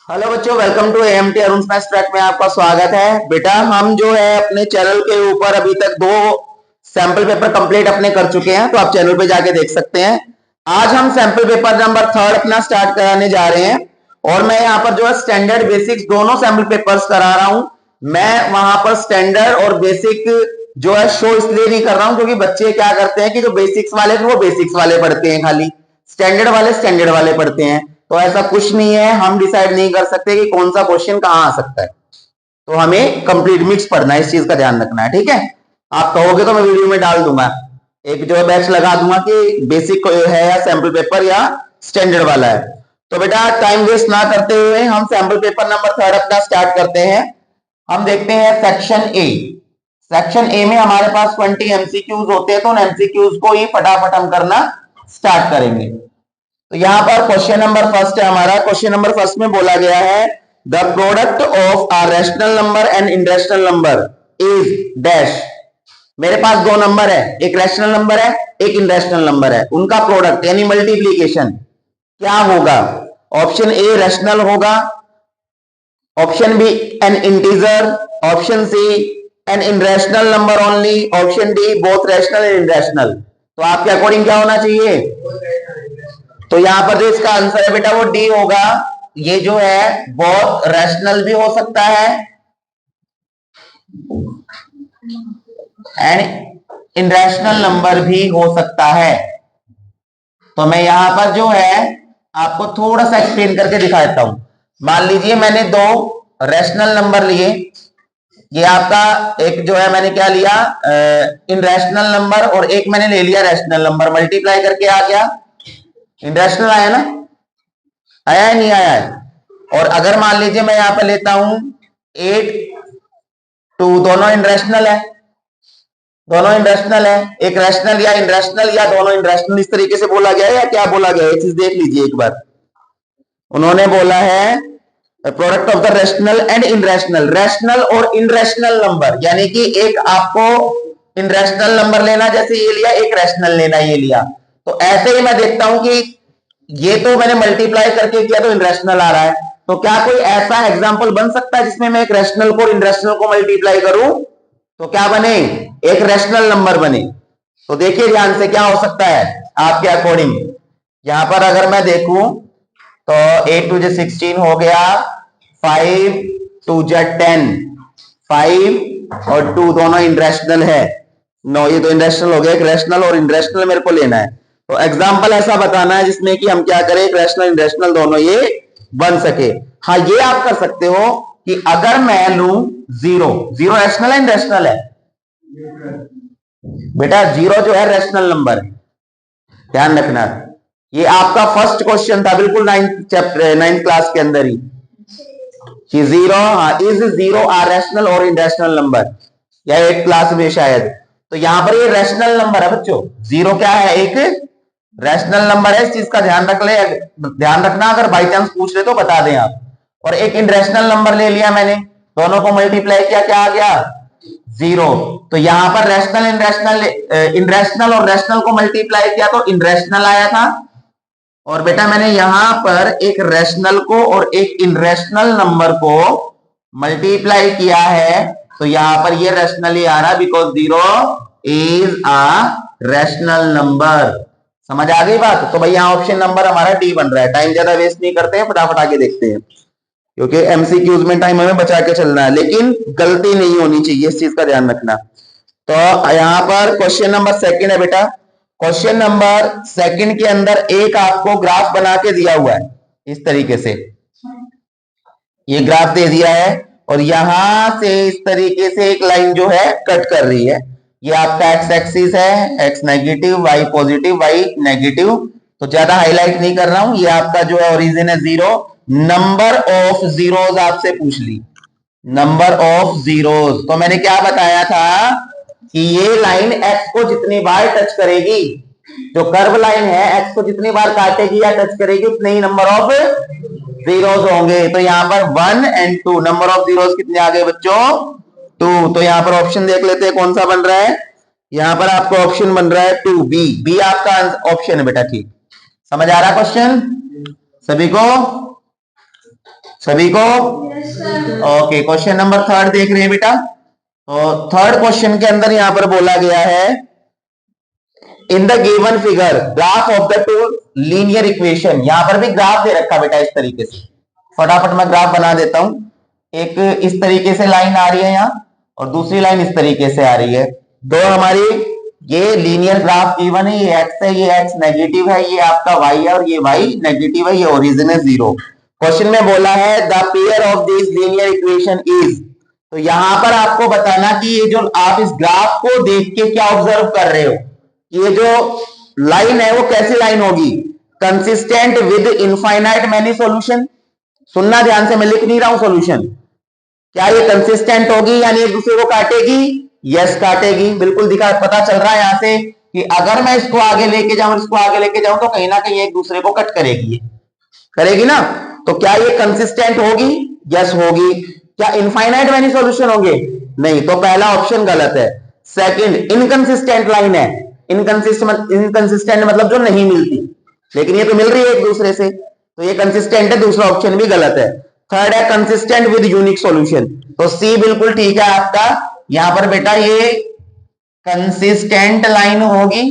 Hello बच्चों, welcome to AMT Arun maths track में आपका स्वागत है। बेटा हम जो है अपने चैनल के ऊपर अभी तक 2 सैंपल पेपर कंप्लीट अपने कर चुके हैं, तो आप चैनल पे जाके देख सकते हैं। आज हम सैंपल पेपर नंबर 3 अपना स्टार्ट कराने जा रहे हैं और मैं यहाँ पर जो है स्टैंडर्ड बेसिक्स दोनों सैंपल पेपर्स करा रहा हूं। मैं वहां पर स्टैंडर्ड और बेसिक जो है शो इसलिए नहीं कर रहा हूं क्योंकि बच्चे क्या करते हैं कि जो बेसिक्स वाले वो बेसिक्स वाले पढ़ते हैं, खाली स्टैंडर्ड वाले पढ़ते हैं। तो ऐसा कुछ नहीं है, हम डिसाइड नहीं कर सकते कि कौन सा क्वेश्चन कहां आ सकता है, तो हमें कंप्लीट मिक्स पढ़ना है, इस चीज का ध्यान रखना है। ठीक है, आप कहोगे तो मैं वीडियो में डाल दूंगा, एक जो है बैच लगा दूंगा कि बेसिक है या सैंपल पेपर या स्टैंडर्ड वाला है। तो बेटा टाइम वेस्ट ना करते हुए हम सैंपल पेपर नंबर 3 अपना स्टार्ट करते हैं। हम देखते हैं सेक्शन ए। सेक्शन ए में हमारे पास 20 एमसीक्यूज होते हैं, तो उन एमसीक्यूज को ही फटाफट हम करना स्टार्ट करेंगे। तो यहां पर क्वेश्चन नंबर फर्स्ट है हमारा। क्वेश्चन नंबर फर्स्ट में बोला गया है the product of a rational number and irrational number is dash. मेरे पास दो नंबर है, एक रैशनल नंबर है, एक इनरैशनल नंबर है, उनका प्रोडक्ट यानी मल्टीप्लीकेशन क्या होगा? ऑप्शन ए रैशनल होगा, option B an integer, option C an irrational number only, option D both rational and irrational. तो आपके अकॉर्डिंग क्या होना चाहिए? तो यहां पर जो इसका आंसर है बेटा वो डी होगा। ये जो है बहुत रैशनल भी हो सकता है एंड इनरैशनल नंबर भी हो सकता है। तो मैं यहां पर जो है आपको थोड़ा सा एक्सप्लेन करके दिखा देता हूं। मान लीजिए मैंने दो रैशनल नंबर लिए, ये आपका एक जो है मैंने क्या लिया इनरैशनल नंबर और एक मैंने ले लिया रैशनल नंबर, मल्टीप्लाई करके आ गया इनरैशनल आया ना, आया है नहीं आया है? और अगर मान लीजिए मैं यहां पर लेता हूं 8 2, दोनों इनरैशनल है, दोनों इनरैशनल है, एक रैशनल या इनरैशनल या दोनों इनरैशनल, इस तरीके से बोला गया है या क्या बोला गया है, ये चीज देख लीजिए एक बार। उन्होंने बोला है product of the rational and irrational, rational और इनरैशनल नंबर, यानी कि एक आपको इनरैशनल नंबर लेना, जैसे ये लिया, एक रैशनल लेना, ये लिया। तो ऐसे ही मैं देखता हूं कि ये तो मैंने मल्टीप्लाई करके किया तो इनरैशनल आ रहा है, तो क्या कोई ऐसा एग्जांपल बन सकता है जिसमें मैं एक रैशनल को इनरैशनल को मल्टीप्लाई करूं तो क्या बने? एक रैशनल नंबर बने। तो देखिए ध्यान से क्या हो सकता है आपके अकॉर्डिंग। यहां पर अगर मैं देखूं तो 8 2 16 हो गया, 5 2 10, 5 और 2 दोनों इनरैशनल है, 9 ये तो इनरैशनल हो गया, एक रैशनल और इनरैशनल मेरे को लेना है। तो एग्जाम्पल ऐसा बताना है जिसमें कि हम क्या करें, एक रैशनल इनरैशनल दोनों ये बन सके। हाँ ये आप कर सकते हो कि अगर मैं लू जीरो, जीरो रैशनल है इनरैशनल है? बेटा जीरो जो है रैशनल नंबर है, ध्यान रखना। ये आपका फर्स्ट क्वेश्चन था बिल्कुल 9th क्लास के अंदर ही कि zero, is zero are rational और इनरैशनल नंबर, या 8th क्लास में शायद। तो यहां पर ये रैशनल नंबर है बच्चों, जीरो क्या है, एक रैशनल नंबर है, इस चीज का ध्यान रख ले, ध्यान रखना, अगर बाई चांस पूछ ले तो बता दें आप। और एक इनरैशनल नंबर ले लिया मैंने, दोनों को मल्टीप्लाई किया, क्या आ गया? जीरो। तो यहां पर रैशनल इनरैशनल और रैशनल को मल्टीप्लाई किया तो इनरैशनल आया था, और बेटा मैंने यहां पर एक रैशनल को और एक इनरैशनल नंबर को मल्टीप्लाई किया है, तो यहां पर ये रैशनल ही आ रहा, because zero is a rational number. समझ आ गई बात? तो भाई यहां ऑप्शन नंबर हमारा डी बन रहा है। टाइम ज्यादा वेस्ट नहीं करते हैं, फटाफट आगे देखते हैं, क्योंकि एमसीक्यूज में टाइम हमें बचा के चलना है, लेकिन गलती नहीं होनी चाहिए, इस चीज का ध्यान रखना। तो यहां पर क्वेश्चन नंबर सेकंड है बेटा। क्वेश्चन नंबर सेकंड के अंदर एक आपको ग्राफ बना के दिया हुआ है, इस तरीके से ये ग्राफ दे दिया है, और यहां से इस तरीके से एक लाइन जो है कट कर रही है। ये आपका एक्स एक्सिस है, x negative, y positive, y negative. तो ज्यादा हाईलाइट नहीं कर रहा हूं, ये आपका जो है ओरिजिन है जीरो। नंबर ऑफ जीरोज आपसे पूछ ली, नंबर ऑफ जीरोज। तो मैंने क्या बताया था कि ये लाइन एक्स को जितनी बार टच करेगी, जो कर्व लाइन है एक्स को जितनी बार काटेगी या टच करेगी, उतने ही नंबर ऑफ जीरोज होंगे। तो यहां पर 1 और 2 नंबर ऑफ जीरोज कितने आ गए बच्चों? 2। तो यहां पर ऑप्शन देख लेते हैं कौन सा बन रहा है। यहां पर आपका ऑप्शन बन रहा है 2 बी, बी आपका ऑप्शन है बेटा। ठीक, समझ आ रहा क्वेश्चन सभी को? सभी को? ओके, क्वेश्चन नंबर 3 देख रहे हैं बेटा। तो 3rd क्वेश्चन के अंदर यहां पर बोला गया है, in the given figure graph of the two linear equation. यहां पर भी ग्राफ दे रखा बेटा इस तरीके से, फटाफट मैं ग्राफ बना देता हूं। एक इस तरीके से लाइन आ रही है यहां, और दूसरी लाइन इस तरीके से आ रही है। दो हमारी ये लीनियर ग्राफ गिवन है, ये एक्स है, ये एक्स नेगेटिव है, ये आपका वाई है, और ये वाई नेगेटिव है, ये ओरिजिन है 0। क्वेश्चन में बोला है the pair of this linear equation is. तो यहां पर आपको बताना कि ये जो आप इस ग्राफ को देख के क्या ऑब्जर्व कर रहे हो, ये जो लाइन है वो कैसी लाइन होगी? Consistent with infinite many solution. सुनना ध्यान से, मैं लिख नहीं रहा हूं सॉल्यूशन। क्या ये कंसिस्टेंट होगी यानी एक दूसरे को काटेगी? यस काटेगी, बिल्कुल दिखा, पता चल रहा है यहां से कि अगर मैं इसको आगे लेके जाऊं, इसको आगे लेके जाऊं, तो कहीं ना कहीं एक दूसरे को कट करेगी, करेगी ना। तो क्या ये कंसिस्टेंट होगी? यस होगी। क्या इनफाइनाइट मैनी सॉल्यूशन होंगे? नहीं, तो पहला ऑप्शन गलत है। सेकंड, इनकंसिस्टेंट लाइन है। इनकंसिस्टेंट मतलब जो नहीं मिलती, लेकिन ये तो मिल रही है एक दूसरे से, तो ये कंसिस्टेंट है, दूसरा ऑप्शन भी गलत है। थर्ड है कंसिस्टेंट विद यूनिक सॉल्यूशन, तो सी बिल्कुल ठीक है आपका। यहां पर बेटा ये कंसिस्टेंट लाइन होगी,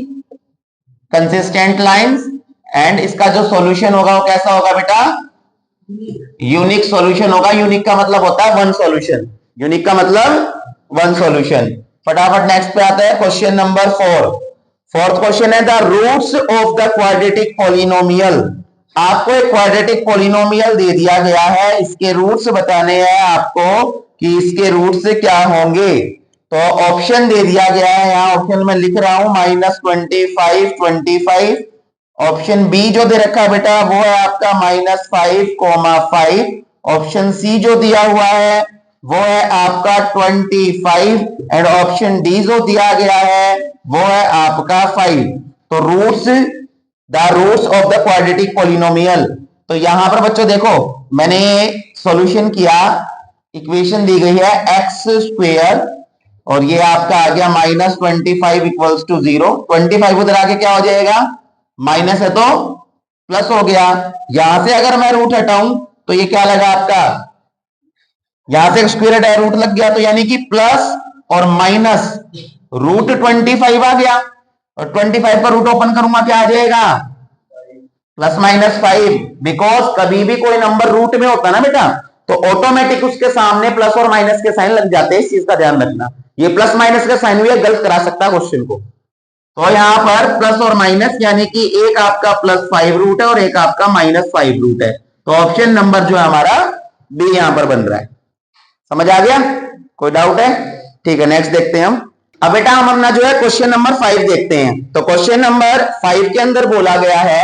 कंसिस्टेंट लाइंस, एंड इसका जो सॉल्यूशन होगा वो कैसा होगा बेटा? यूनिक सॉल्यूशन होगा। यूनिक का मतलब होता है वन सॉल्यूशन, यूनिक का मतलब वन सॉल्यूशन। फटाफट नेक्स्ट पे आता है क्वेश्चन नंबर 4। 4th क्वेश्चन है the roots of the quadratic polynomial. आपको एक क्वाड्रेटिक पॉलिनोमियल दे दिया गया है, इसके रूट्स बताने हैं आपको कि इसके रूट्स क्या होंगे। तो ऑप्शन दे दिया गया है, यहां ऑप्शन में लिख रहा हूं -25 25। ऑप्शन बी जो दे रखा है बेटा वो है आपका -5,5। ऑप्शन सी जो दिया हुआ है वो है आपका 25, एंड ऑप्शन डी जो दिया गया है वो है आपका 5। तो roots, the roots of the quadratic polynomial. तो यहां पर बच्चों देखो, मैंने सॉल्यूशन किया, इक्वेशन दी गई है x², और ये आपका आ गया -25 = 0। 25 उधर आके क्या हो जाएगा? माइनस है तो प्लस हो गया। यहां से अगर मैं रूट हटाऊं तो ये क्या लगा आपका? यहां से स्क्वायर रूट लग गया, तो यानी कि प्लस और माइनस रूट 25 आ गया, और 25 पर रूट ओपन करूंगा क्या आ जाएगा? +-5। बिकॉज कभी भी कोई नंबर रूट में होता ना बेटा, तो ऑटोमेटिक उसके सामने प्लस और माइनस के साइन लग जाते हैं, इस चीज का ध्यान रखना। ये प्लस माइनस का साइन भी गलत करा सकता है क्वेश्चन को। तो यहां पर प्लस और माइनस यानी कि एक आपका +5 रूट है और एक आपका -5 रूट है। तो ऑप्शन नंबर जो है हमारा बी यहां पर बन रहा है। समझ आ गया? कोई डाउट है? ठीक है, नेक्स्ट देखते हैं हम। अब बेटा हम अपना जो है क्वेश्चन नंबर 5 देखते हैं। तो क्वेश्चन नंबर 5 के अंदर बोला गया है,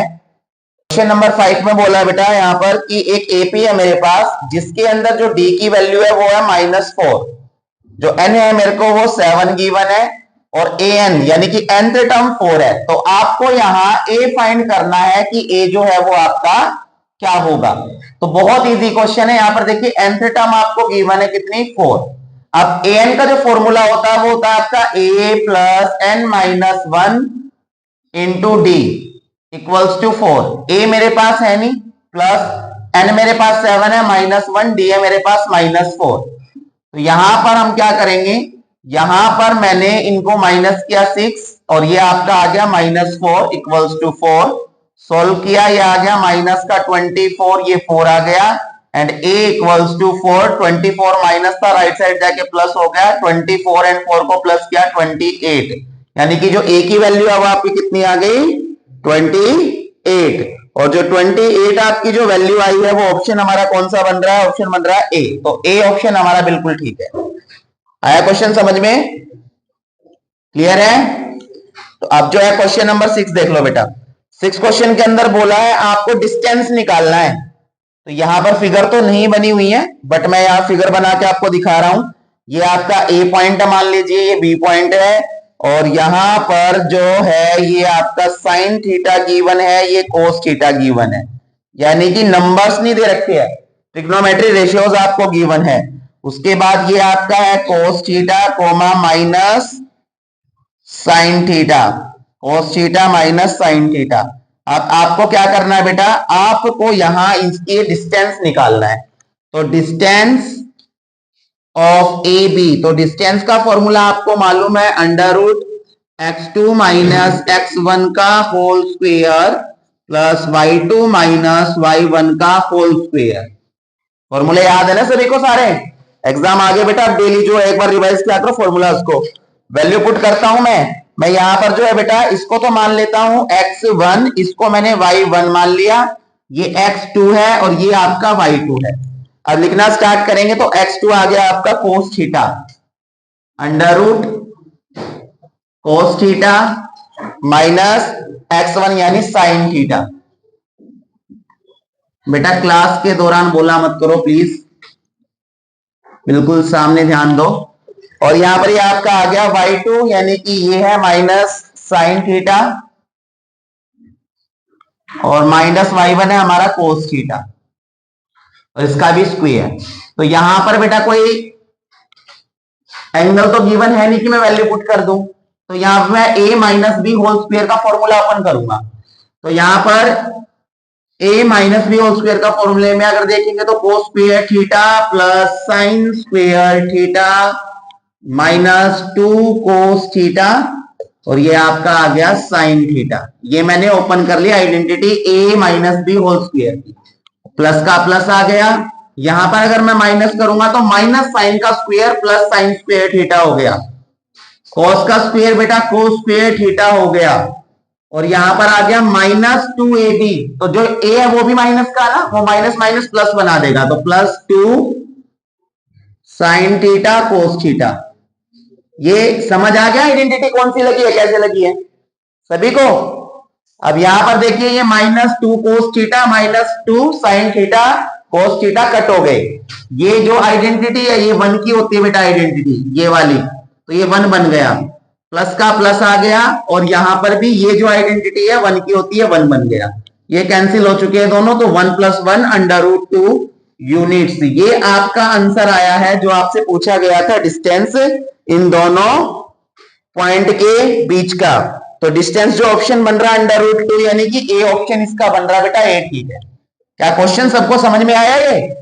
क्वेश्चन नंबर 5 में बोला बेटा यहां पर कि एक एपी है मेरे पास, जिसके अंदर जो डी की वैल्यू है वो है -4, जो एन है मेरे को वो 7 गिवन है, और ए एन यानी कि nth टर्म 4 है। तो आपको यहां ए फाइंड करना है कि ए जो है वो आपका क्या होगा। तो बहुत इजी क्वेश्चन है। यहां पर देखिए nth टर्म आपको गिवन है कितनी? 4। अब ए एन का जो फॉर्मूला होता है वो होता है आपका a + n-1 इंटू डी = 4। ए मेरे पास है नहीं, प्लस एन मेरे पास 7 है, -1, डी है मेरे पास -4। तो यहां पर हम क्या करेंगे, यहां पर मैंने इनको माइनस किया 6, और ये आपका आ गया -4 = 4। सोल्व किया, ये आ गया माइनस का 24, ये 4 आ गया, एंड a = 4। 24 माइनस था, राइट साइड जाके प्लस हो गया, 24 एंड 4 को प्लस किया 28, यानी कि जो a की वैल्यू अब आपकी कितनी आ गई? 28। और जो 28 आपकी जो वैल्यू आई है वो ऑप्शन हमारा कौन सा बन रहा है? ऑप्शन बन रहा है ए। तो ए ऑप्शन हमारा बिल्कुल ठीक है। आया क्वेश्चन समझ में? क्लियर है? तो अब जो है क्वेश्चन नंबर 6 देख लो बेटा। 6 क्वेश्चन के अंदर बोला है आपको डिस्टेंस निकालना है। तो यहां पर फिगर तो नहीं बनी हुई है, बट मैं यहां फिगर बना के आपको दिखा रहा हूं। ये आपका ए पॉइंट है, मान लीजिए ये बी पॉइंट है, और यहां पर जो है ये आपका साइन थीटा गिवन है, ये कोस थीटा गिवन है, यानी कि नंबर्स नहीं दे रखे हैं, ट्रिग्नोमेट्री रेशियोज आपको गिवन है। उसके बाद ये आपका है cos theta comma minus sine theta, कोस थीटा माइनस साइन थीटा। अब आपको क्या करना है बेटा, आपको यहां इसकी डिस्टेंस निकालना है। तो डिस्टेंस ऑफ ए बी, तो डिस्टेंस का फॉर्मूला आपको मालूम है under root x2 minus x1 का whole square plus y2 minus y1 का होल स्क्वायर। फॉर्मूले याद है ना सभी को सारे? एग्जाम आगे बेटा डेली जो एक बार रिवाइज किया करो फॉर्मूला, उसको वैल्यू पुट करता हूं मैं यहां पर जो है बेटा इसको तो मान लेता हूं x1, इसको मैंने y1 मान लिया, ये x2 है और ये आपका y2 है। अब लिखना स्टार्ट करेंगे तो x2 आ गया आपका cos theta under root cos theta minus x1 यानी साइन थीटा। बेटा क्लास के दौरान बोला मत करो प्लीज, बिल्कुल सामने ध्यान दो। और यहां पर ये आपका आ गया y2 यानी कि ये है माइनस साइन थीटा और माइनस y1 है हमारा कोस थीटा और इसका भी स्क्वायर। तो यहां पर बेटा कोई एंगल तो गिवन है नहीं कि मैं वैल्यू पुट कर दूं, तो यहां पर मैं a minus b whole square का फॉर्मूला ओपन करूंगा। तो यहां पर a minus b whole square का फॉर्मूले में अगर देखेंगे तो cos square theta plus sine square theta minus 2 cos theta और ये आपका आ गया साइन थीटा। ये मैंने ओपन कर लिया identity a minus b whole square की, प्लस का प्लस आ गया। यहां पर अगर मैं माइनस करूंगा तो माइनस साइन का square plus sine square theta हो गया, कॉस का स्क्वायर बेटा कोस स्क्वायर थीटा हो गया और यहां पर आ गया माइनस 2ab, तो जो a है वो भी माइनस का ना, वो माइनस माइनस प्लस बना देगा, तो plus 2 sine theta cos theta. ये समझ आ गया आइडेंटिटी कौन सी लगी है, कैसे लगी है सभी को? अब यहां पर देखिए ये minus 2 cos theta minus 2 sine theta cos theta cut हो गए। ये जो आइडेंटिटी है ये 1 की होती है बेटा आइडेंटिटी, ये वाली, तो ये 1 बन गया, प्लस का प्लस आ गया और यहां पर भी ये जो आइडेंटिटी है 1 की होती है, 1 बन गया। ये कैंसिल हो चुके हैं दोनों, तो 1 + 1 अंडर रूट 2 यूनिट्स। ये आपका आंसर आया है जो आपसे पूछा गया था, डिस्टेंस इन दोनों पॉइंट के बीच का। तो डिस्टेंस जो ऑप्शन बन रहा है अंडर रूट 2 यानी कि ए ऑप्शन इसका बन रहा बेटा, ए ठीक है। क्या क्वेश्चन सबको समझ में आया? ये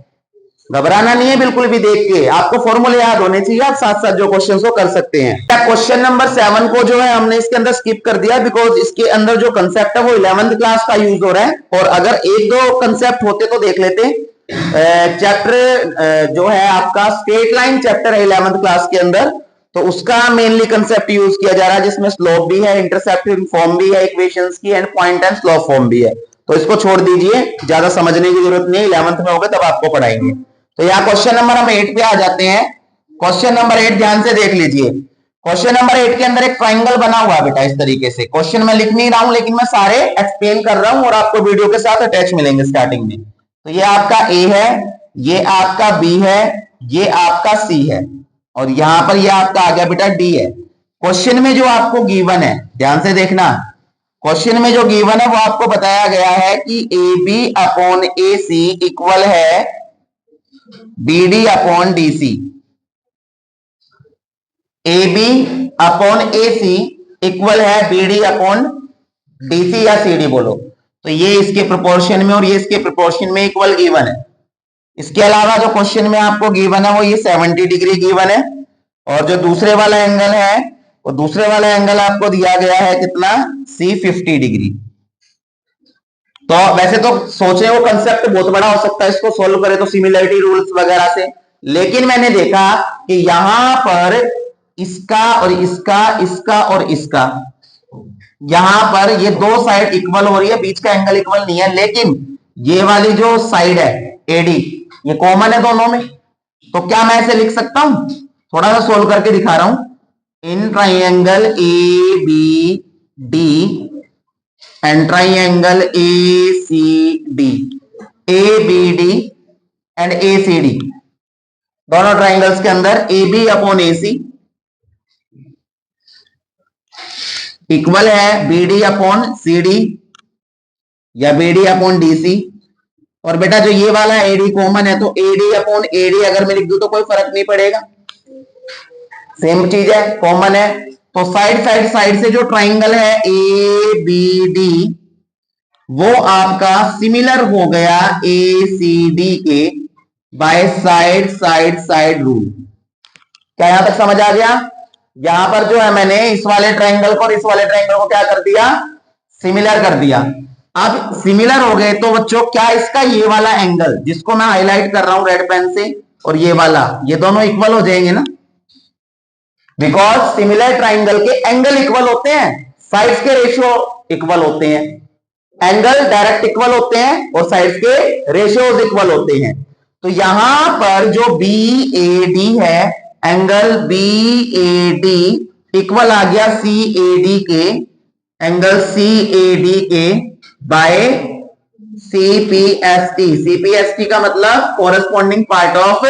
घबराना नहीं है बिल्कुल भी, देख के आपको फॉर्मूले याद होने चाहिए, आप साथ साथ जो क्वेश्चन को कर सकते हैं। क्वेश्चन नंबर 7 को जो है हमने इसके अंदर स्किप कर दिया बिकॉज इसके अंदर जो कंसेप्ट है वो 11th क्लास का यूज हो रहा है, और अगर एक दो कंसेप्ट होते तो देख लेते। चैप्टर जो है आपका स्ट्रेट लाइन चैप्टर है 11th क्लास के अंदर, तो उसका मेनली कंसेप्ट यूज किया जा रहा है जिसमें स्लोप भी है, इंटरसेप्ट फॉर्म भी है इक्वेशंस की, and point and slope form भी है। तो इसको छोड़ दीजिए, ज्यादा समझने की जरूरत नहीं, 11th में होगा तब आपको पढ़ाएंगे। तो यहाँ क्वेश्चन नंबर हम 8 पे आ जाते हैं। क्वेश्चन नंबर 8 ध्यान से देख लीजिए। क्वेश्चन नंबर 8 के अंदर एक ट्राइंगल बना हुआ है बेटा इस तरीके से। क्वेश्चन मैं लिख नहीं रहा हूं लेकिन मैं सारे एक्सप्लेन कर रहा हूं और आपको वीडियो के साथ अटैच मिलेंगे स्टार्टिंग में। तो ये आपका ए है, ये आपका बी है, ये आपका सी है और यहां पर ये आपका आ गया बेटा डी है। क्वेश्चन में जो आपको गिवन है, ध्यान से देखना, क्वेश्चन में जो गिवन है वो आपको बताया गया है कि A B upon A C equal है B D upon D C. A B upon A C equal है B D upon D C या सी डी बोलो। तो ये इसके प्रोपोर्शन में और ये इसके प्रोपोर्शन में इक्वल गिवन है। इसके अलावा जो क्वेश्चन में आपको गिवन है वो ये 70 डिग्री गिवन है और जो दूसरे वाला एंगल है वो दूसरे वाला एंगल आपको दिया गया है कितना, सी 50 डिग्री। तो वैसे तो सोचे वो कंसेप्ट बहुत बड़ा हो सकता है, इसको सोल्व करें तो सिमिलरिटी रूल्स वगैरह से, लेकिन मैंने देखा कि यहां पर इसका और इसका, इसका और इसका, यहां पर ये दो साइड इक्वल हो रही है, बीच का एंगल इक्वल नहीं है, लेकिन ये वाली जो साइड है एडी ये कॉमन है दोनों में। तो क्या मैं ऐसे लिख सकता हूं, थोड़ा सा सोल्व करके दिखा रहा हूं। In triangle A B D and triangle A C D, A B D and A C D, दोनों ट्राइंगल्स के अंदर A B upon A C equal है B D upon C D या B D upon D C. और बेटा जो ये वाला एडी कॉमन है तो एडी अपॉन एडी अगर मैं लिख दूं तो कोई फर्क नहीं पड़ेगा, सेम चीज है, कॉमन है। तो साइड से जो ट्राइंगल है ए बी डी वो आपका सिमिलर हो गया ए सी डी के, by side side side rule. क्या यहां तक समझ आ गया? यहां पर जो है मैंने इस वाले ट्रायंगल को और इस वाले ट्रायंगल को क्या कर दिया, सिमिलर कर दिया। अब सिमिलर हो गए तो बच्चों क्या इसका ये वाला एंगल जिसको मैं हाईलाइट कर रहा हूं रेड पेन से और ये वाला, ये दोनों इक्वल हो जाएंगे ना, बिकॉज सिमिलर ट्राइंगल के एंगल इक्वल होते हैं, साइड्स के रेशियो इक्वल होते हैं, एंगल डायरेक्ट इक्वल होते हैं और साइड्स के रेशियोज इक्वल होते हैं। तो यहां पर जो बी ए डी है, angle B A D equal आ गया सी ए डी के, एंगल सी ए डी के बाय सीपीएसटी। सीपीएसटी का मतलब corresponding part of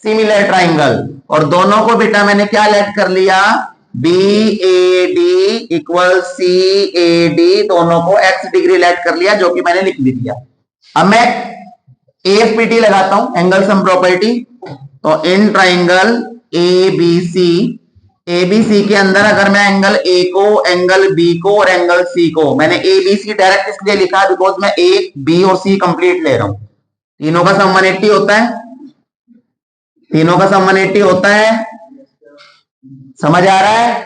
similar triangle, और दोनों को बेटा मैंने क्या लेट कर लिया, B A D equal C A D, दोनों को एक्स डिग्री लेट कर लिया, जो कि मैंने लिख भी दिया। अब मैं एएफपीटी लगाता हूं, एंगल सम प्रॉपर्टी। तो इन triangle A B C, ABC के अंदर अगर मैं एंगल ए को, एंगल बी को और एंगल सी को, मैंने ए बी सी डायरेक्ट इसलिए लिखा बिकॉज मैं ए बी और सी कंप्लीट ले रहा हूं, तीनों का सम 180 होता है, तीनों का सम 180 होता है, समझ आ रहा है?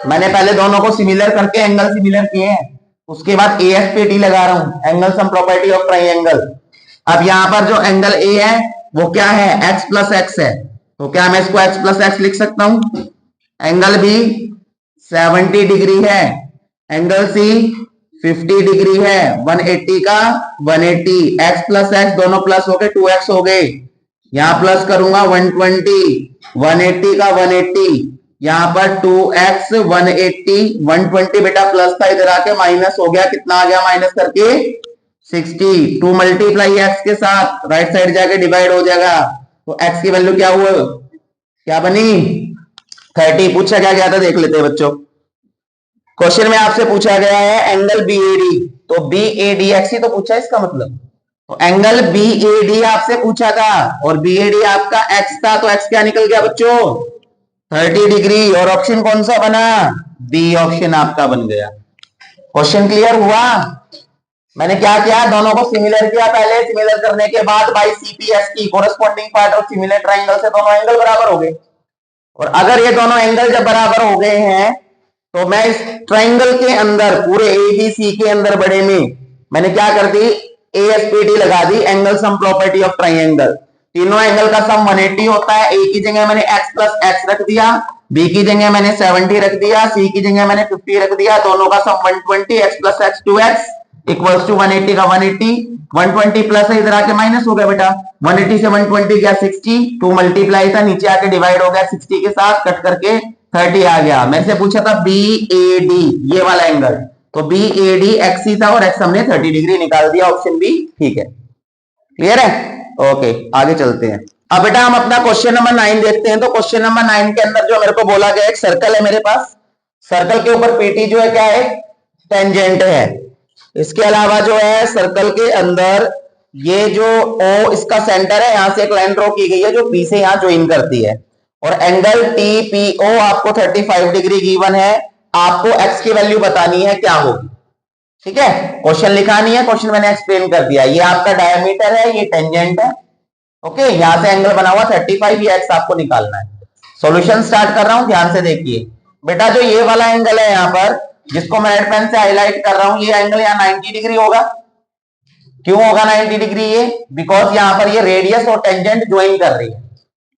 मैंने पहले दोनों को सिमिलर करके एंगल सिमिलर किए हैं, उसके बाद एएफपीटी लगा रहा हूं, angle sum property of triangle. अब यहां पर जो एंगल ए है वो क्या है, एक्स प्लस एक्स है, तो क्या मैं इसको एक्स प्लस एक्स लिख सकता हूं? एंगल बी 70 डिग्री है, एंगल सी 50 डिग्री है, 180 का 180, एक्स प्लस एक्स दोनों प्लस हो गए, 2x हो गए, यहां प्लस करूंगा 120, 180 का 180, यहां पर 2x 180, 120 बेटा प्लस था, इधर आके माइनस हो गया, कितना आ गया माइनस करके 60, 2 मल्टीप्लाई एक्स के साथ राइट साइड जाके डिवाइड हो जाएगा, तो x की वैल्यू क्या हुआ, क्या बनी 30। पूछा क्या गया था देख लेते हैं बच्चों, क्वेश्चन में आपसे पूछा गया है एंगल बी ए डी, तो बी ए डी एक्स ही तो पूछा है इसका मतलब, तो एंगल बी ए डी आपसे पूछा था और बी ए डी आपका एक्स था, तो एक्स क्या निकल गया बच्चों 30 डिग्री, और ऑप्शन कौन सा बना, बी ऑप्शन आपका बन गया। क्वेश्चन क्लियर हुआ? मैंने क्या किया, दोनों को सिमिलर किया पहले, सिमिलर करने के बाद by CPST corresponding part of similar triangle से दोनों एंगल बराबर हो गए, और अगर ये दोनों एंगल जब बराबर हो गए हैं तो मैं इस ट्राइंगल के अंदर पूरे एबीसी के अंदर बड़े में मैंने क्या कर दी, एएसपीटी लगा दी, angle sum property of triangle. तीनों एंगल का सम 180 होता है, ए की जगह मैंने x प्लस एक्स रख दिया, बी की जगह मैंने 70 रख दिया, सी की जगह मैंने 50 रख दिया, दोनों का sum 120, x plus x 2x equals to 180 का 180, 120 प्लस है, इधर आके माइनस हो गया बेटा, 180 से 120 गया 60, 2 मल्टीप्लाई था, नीचे आके डिवाइड हो गया 60 के साथ, कट करके 30 आ गया। मेरे से पूछा था बी ए डी ये वाला एंगल, तो बी ए डी एक्स ही था और एक्स हमने 30 डिग्री निकाल दिया, ऑप्शन बी ठीक है। क्लियर है? ओके आगे चलते हैं। अब बेटा हम अपना क्वेश्चन नंबर 9 देखते हैं। तो क्वेश्चन नंबर 9 के अंदर जो मेरे को बोला गया, एक सर्कल है मेरे पास, सर्कल के ऊपर पीटी जो है क्या है, टेंजेंट है। इसके अलावा जो है सर्कल के अंदर ये जो ओ इसका सेंटर है, यहां से एक लाइन ड्रॉ की गई है जो बी से यहां ज्वाइन करती है, और एंगल टीपीओ आपको 35 डिग्री गिवन है, आपको एक्स की वैल्यू बतानी है क्या होगी। ठीक है, क्वेश्चन लिखा नहीं है, क्वेश्चन मैंने एक्सप्लेन कर दिया। ये आपका डायमीटर है, ये टेंजेंट है, ओके, यहां से एंगल बना हुआ 35, ये एक्स आपको निकालना है। सॉल्यूशन स्टार्ट कर रहा हूं, ध्यान से देखिए बेटा। जो ये वाला एंगल है यहां पर, जिसको मैं रेड पेन से हाईलाइट कर रहा हूं, ये एंगल यहाँ 90 डिग्री होगा। क्यों होगा 90 डिग्री ये, बिकॉज यहां पर ये रेडियस और टेंजेंट ज्वाइन कर रही है,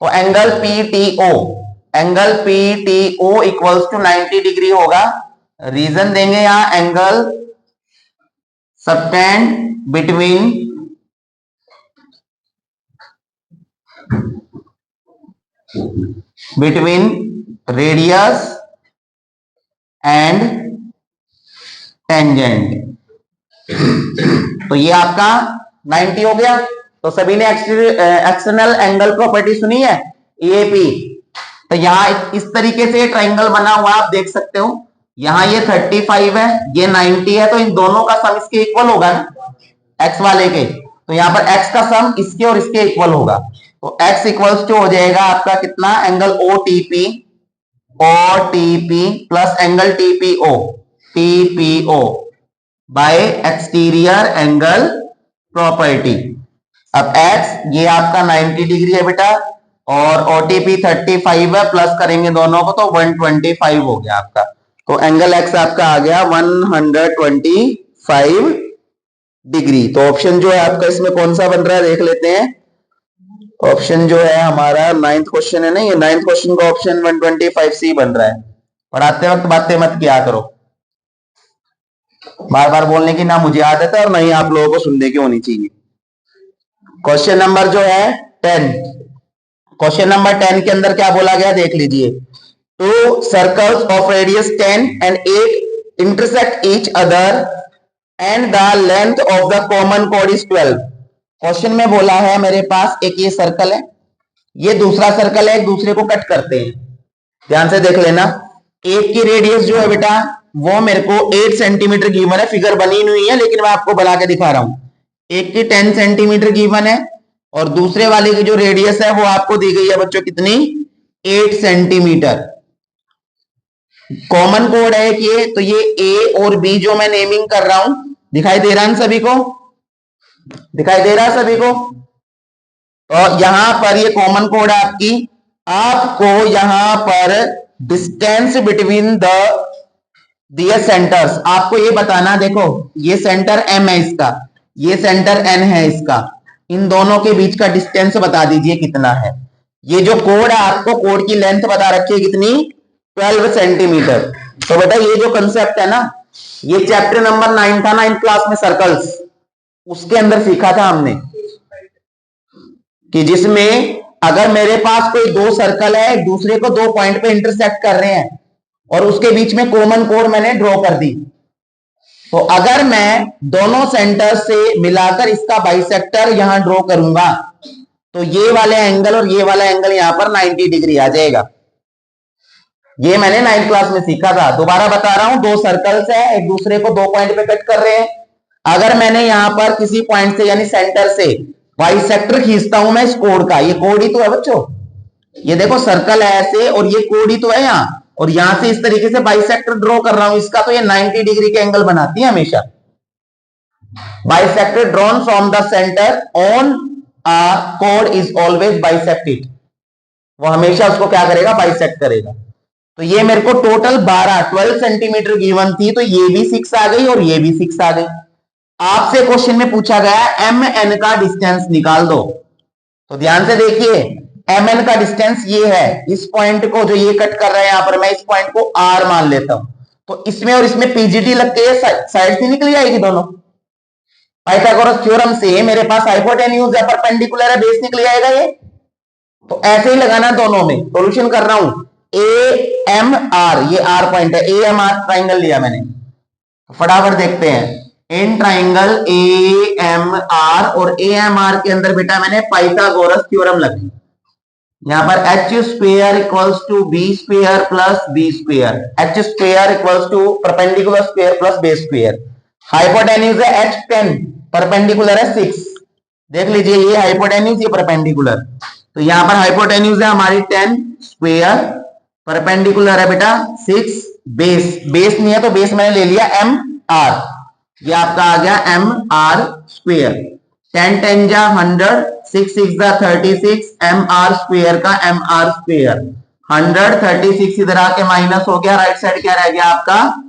तो angle PTO, angle PTO equals to 90 degree होगा। रीजन देंगे यहां, angle subtended between radius and tangent, तो ये आपका 90 हो गया। तो सभी ने एक्सटर्नल एंगल प्रॉपर्टी सुनी है, एपी। तो यहां इस तरीके से ट्राइंगल बना हुआ आप देख सकते हो, यहां ये 35 है, ये 90 है, तो इन दोनों का सम इसके इक्वल होगा ना, एक्स वाले के, तो यहां पर एक्स का सम इसके और इसके इक्वल होगा, तो एक्स इक्वल्स टू हो जाएगा आपका कितना, angle OTP, OTP plus angle TPO, TPO bye exterior angle property. अब x ये आपका 90 डिग्री है बेटा, और OTP 35 है, प्लस करेंगे दोनों को तो 125 हो गया आपका। तो एंगल x आपका आ गया 125 डिग्री। तो ऑप्शन जो है आपका इसमें कौन सा बन रहा है देख लेते हैं। ऑप्शन जो है हमारा 9th क्वेश्चन है ना, ये 9th क्वेश्चन का ऑप्शन 125C बन रहा है। पढ़ाते वक्त बातें मत किया करो, बार बार बोलने की ना मुझे आदत है और नहीं आप लोगों को सुनने की होनी चाहिए। क्वेश्चन नंबर जो है 10, क्वेश्चन नंबर 10 के अंदर क्या बोला गया देख लीजिए। To circles of radius 10 and 8 intersect each other and the length of the common code is 12। Question में बोला है मेरे पास एक ये सर्कल है, ये दूसरा सर्कल है, एक दूसरे को कट करते हैं। ध्यान से देख लेना, एक की रेडियस जो है बेटा वो मेरे को 8 सेंटीमीटर गिवन है, फिगर बनी हुई है लेकिन मैं आपको बना के दिखा रहा हूं। एक की 10 सेंटीमीटर गिवन है और दूसरे वाले की जो रेडियस है वो आपको दी गई है बच्चों कितनी, 8 सेंटीमीटर। कॉमन कोड है कि तो ये ए और बी जो मैं नेमिंग कर रहा हूं, दिखाई दे रहा है सभी को, दिखाई दे रहा है सभी को। तो यहां पर ये कॉमन कोड है आपकी, आपको यहां पर डिस्टेंस बिटवीन द दिए सेंटर्स आपको ये बताना, देखो ये सेंटर M है इसका, ये सेंटर N है इसका, इन दोनों के बीच का डिस्टेंस बता दीजिए कितना है। ये जो कोड है आपको कोड की लेंथ बता रखी है कितनी, 12 सेंटीमीटर। तो बेटा ये जो कंसेप्ट है ना, ये चैप्टर नंबर 9 था 9th क्लास में सर्कल्स, उसके अंदर सीखा था हमने कि जिसमें अगर मेरे पास कोई दो सर्कल है, एक दूसरे को 2 पॉइंट पे इंटरसेक्ट कर रहे हैं और उसके बीच में कॉमन कोड मैंने ड्रॉ कर दी, तो अगर मैं दोनों सेंटर से मिलाकर इसका बाइसेक्टर यहां ड्रॉ करूंगा तो ये वाले एंगल और ये वाला एंगल यहां पर 90 डिग्री आ जाएगा। ये मैंने 9th क्लास में सीखा था। दोबारा बता रहा हूं, दो सर्कल्स है, एक दूसरे को 2 पॉइंट पे कट कर रहे हैं, अगर मैंने यहां पर किसी पॉइंट से यानी सेंटर से बाइसेक्टर खींचता हूं मैं इस कोड का, ये कोड ही तो है बच्चों, ये देखो सर्कल है ऐसे और ये कोड ही तो है यहां, और यहां से इस तरीके से बाइसेक्टर ड्रॉ कर रहा हूं इसका, तो ये 90 डिग्री के एंगल बनाती है हमेशा। Bisector drawn from the centre on a code is always bisected, वो हमेशा उसको क्या करेगा, बाइसेक्ट करेगा। तो ये मेरे को टोटल 12 सेंटीमीटर गिवन थी, तो ये भी 6 आ गई और ये भी 6 आ गई। आपसे क्वेश्चन में पूछा गया MN का डिस्टेंस निकाल दो, तो ध्यान से देखिए MN का डिस्टेंस ये है, इस पॉइंट को जो ये कट कर रहा है यहां पर मैं इस पॉइंट को R मान लेता हूं, तो इसमें और इसमें PGT लग के साइड से निकल जाएगी दोनों। पाइथागोरस थ्योरम से मेरे पास हाइपोटेन्यूज है, परपेंडिकुलर है, बेस निकल जाएगा ये। तो ऐसे ही लगाना दोनों में, सॉल्यूशन कर रहा हूं। AMR ये R पॉइंट है, AMR ट्राइंगल लिया मैंने, फटाफट देखते हैं। इन ट्राइंगल AMR और AMR के अंदर बेटा मैंने पाइथागोरस थ्योरम लगाई। यहां पर h square equals to b square plus b square, h square equals to perpendicular square plus base square. Hypotenuse है h10, परपेंडिकुलर है 6। देख लीजिए ये हाइपोटेन्यूज ये परपेंडिकुलर, तो यहां पर हाइपोटेन्यूज है हमारी 10 स्क्वायर, परपेंडिकुलर है बेटा 6, बेस बेस नहीं है तो बेस मैंने ले लिया MR, ये आपका आ गया MR स्क्वायर। 10 10 जा 100, 6 6 जा 36, MR स्क्वायर का MR स्क्वायर 100, 36 इधर आके माइनस हो गया, राइट साइड क्या रह गया आपका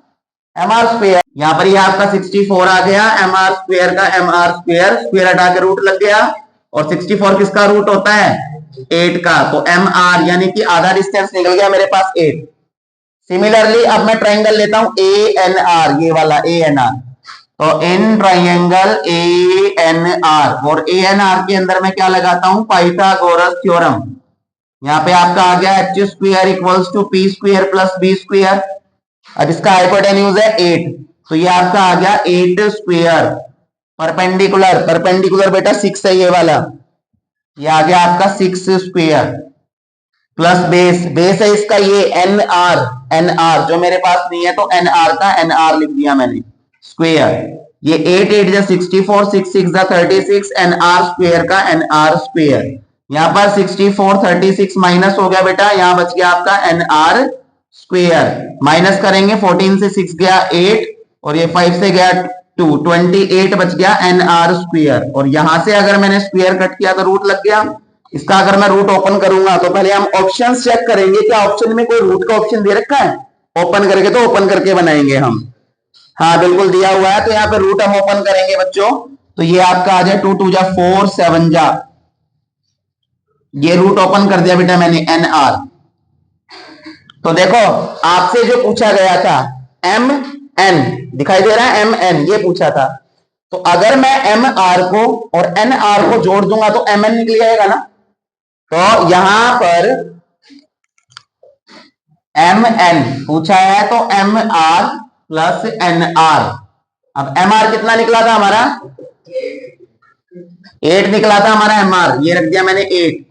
MR स्क्वायर। यहाँ पर ये आपका 64 आ गया, MR स्क्वायर का MR स्क्वायर, स्क्वायर हटा के रूट लग गया, और 64 किसका रूट होता है, 8 का, तो MR यानी कि आधा डिस्टेंस निकल गया मेरे पास 8। सिमिलरली अब मैं ट्राइंगल लेता हूं ANR, ये वाला ANR, तो इन ट्राइंगल ANR और ANR के अंदर मैं क्या लगाता हूं, पाइथागोरस थ्योरम। यहाँ पे आपका आ गया h square equals to p square plus b square. अब इसका हाइपोटेन्यूज है 8, तो ये आपका आ गया 8 स्क्वायर, परपेंडिकुलर, परपेंडिकुलर बेटा 6 है ये वाला, ये आ गया आपका 6 स्क्वायर प्लस बेस, बेस है इसका ये NR, NR जो मेरे पास नहीं है तो NR का NR लिख दिया मैंने स्क्वायर। ये 8 8 जा 64, 6 6 जा 36, NR स्क्वायर का NR स्क्वायर। यहाँ पर 64 36 माइनस हो गया बेटा, यहाँ बच गया आपका NR स्क्वायर, माइनस करेंगे 14 से 6 गया 8 और ये 5 से गया 28 बच गया एन आर स्क्वायर, और यहां से अगर मैंने स्क्वायर कट किया तो रूट लग गया। इसका अगर मैं रूट ओपन करूंगा तो पहले हम ऑप्शन चेक करेंगे, क्या ऑप्शन में कोई रूट का ऑप्शन दे रखा है? ओपन करके तो ओपन करके बनाएंगे हम। हाँ बिल्कुल दिया हुआ है, तो यहाँ पे रूट हम ओपन करेंगे बच्चों, तो ये आपका आ जाए 2 2 जा 4 7 जा, ये रूट ओपन कर दिया बेटा मैंने एन आर। तो देखो आपसे जो पूछा गया था एम एन, दिखाई दे रहा है एम एन, ये पूछा था। तो अगर मैं एम आर को और एन आर को जोड़ दूंगा तो एम एन निकल जाएगा ना। तो यहां पर एम एन पूछा है तो m r plus n r. अब एम आर कितना निकला था हमारा? 8 निकला था हमारा एम आर, ये रख दिया मैंने 8।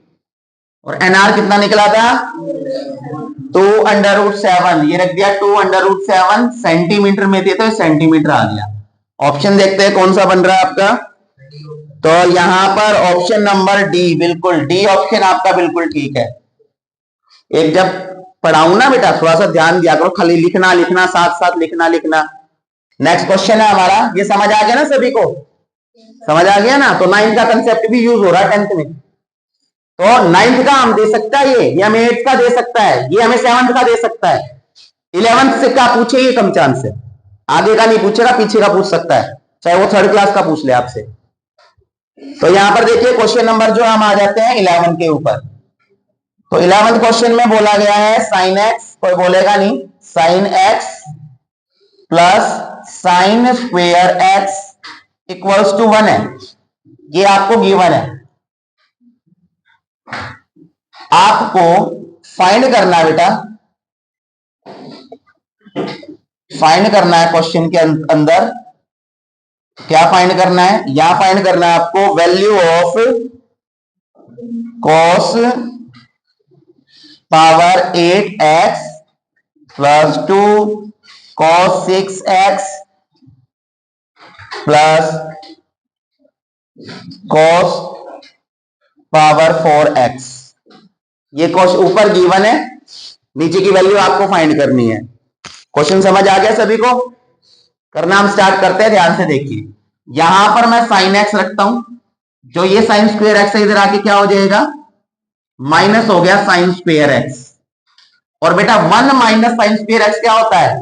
और एन आर कितना निकला था? 2√7, ये रख दिया 2√7 सेंटीमीटर में थे तो सेंटीमीटर आ गया। ऑप्शन देखते हैं कौन सा बन रहा है आपका। तो यहां पर ऑप्शन नंबर डी, बिल्कुल डी ऑप्शन आपका बिल्कुल ठीक है। एक जब पढ़ाऊं ना बेटा थोड़ा सा ध्यान दिया करो, खाली लिखना लिखना साथ साथ लिखना लिखना। नेक्स्ट क्वेश्चन है हमारा, ये समझ आ गया ना सभी को? समझ आ गया ना? तो 9th का कंसेप्ट भी यूज हो रहा है 10th में। तो 9th का हम दे सकता है, ये हमें 8th का दे सकता है, ये हमें 7th का दे सकता है। 11th से क्या पूछे ये कम चांस है, आगे का नहीं पूछेगा, पीछे का पूछ सकता है, चाहे वो 3rd क्लास का पूछ ले आपसे। तो यहां पर देखिए क्वेश्चन नंबर जो हम आ जाते हैं 11 के ऊपर। तो 11th क्वेश्चन में बोला गया है साइन एक्स, कोई बोलेगा नहीं, sine x plus sine square x equals to 1 है, ये आपको गिवन है। आपको फाइंड करना है बेटा, फाइंड करना है क्वेश्चन के अंदर। क्या फाइंड करना है? या फाइंड करना है आपको value of cos power 8x plus 2 cos 6x plus cos power 4x। ये क्वेश्चन ऊपर गिवन है, नीचे की वैल्यू आपको फाइंड करनी है। क्वेश्चन समझ आ गया सभी को? करना हम स्टार्ट करते हैं, ध्यान से देखिए। यहां पर मैं साइन एक्स रखता हूं, जो ये साइन स्क्वायर एक्स है इधर आके क्या हो जाएगा? माइनस हो गया साइन स्क्वायर एक्स। और बेटा 1 माइनस साइन स्क्वायर एक्स क्या होता है?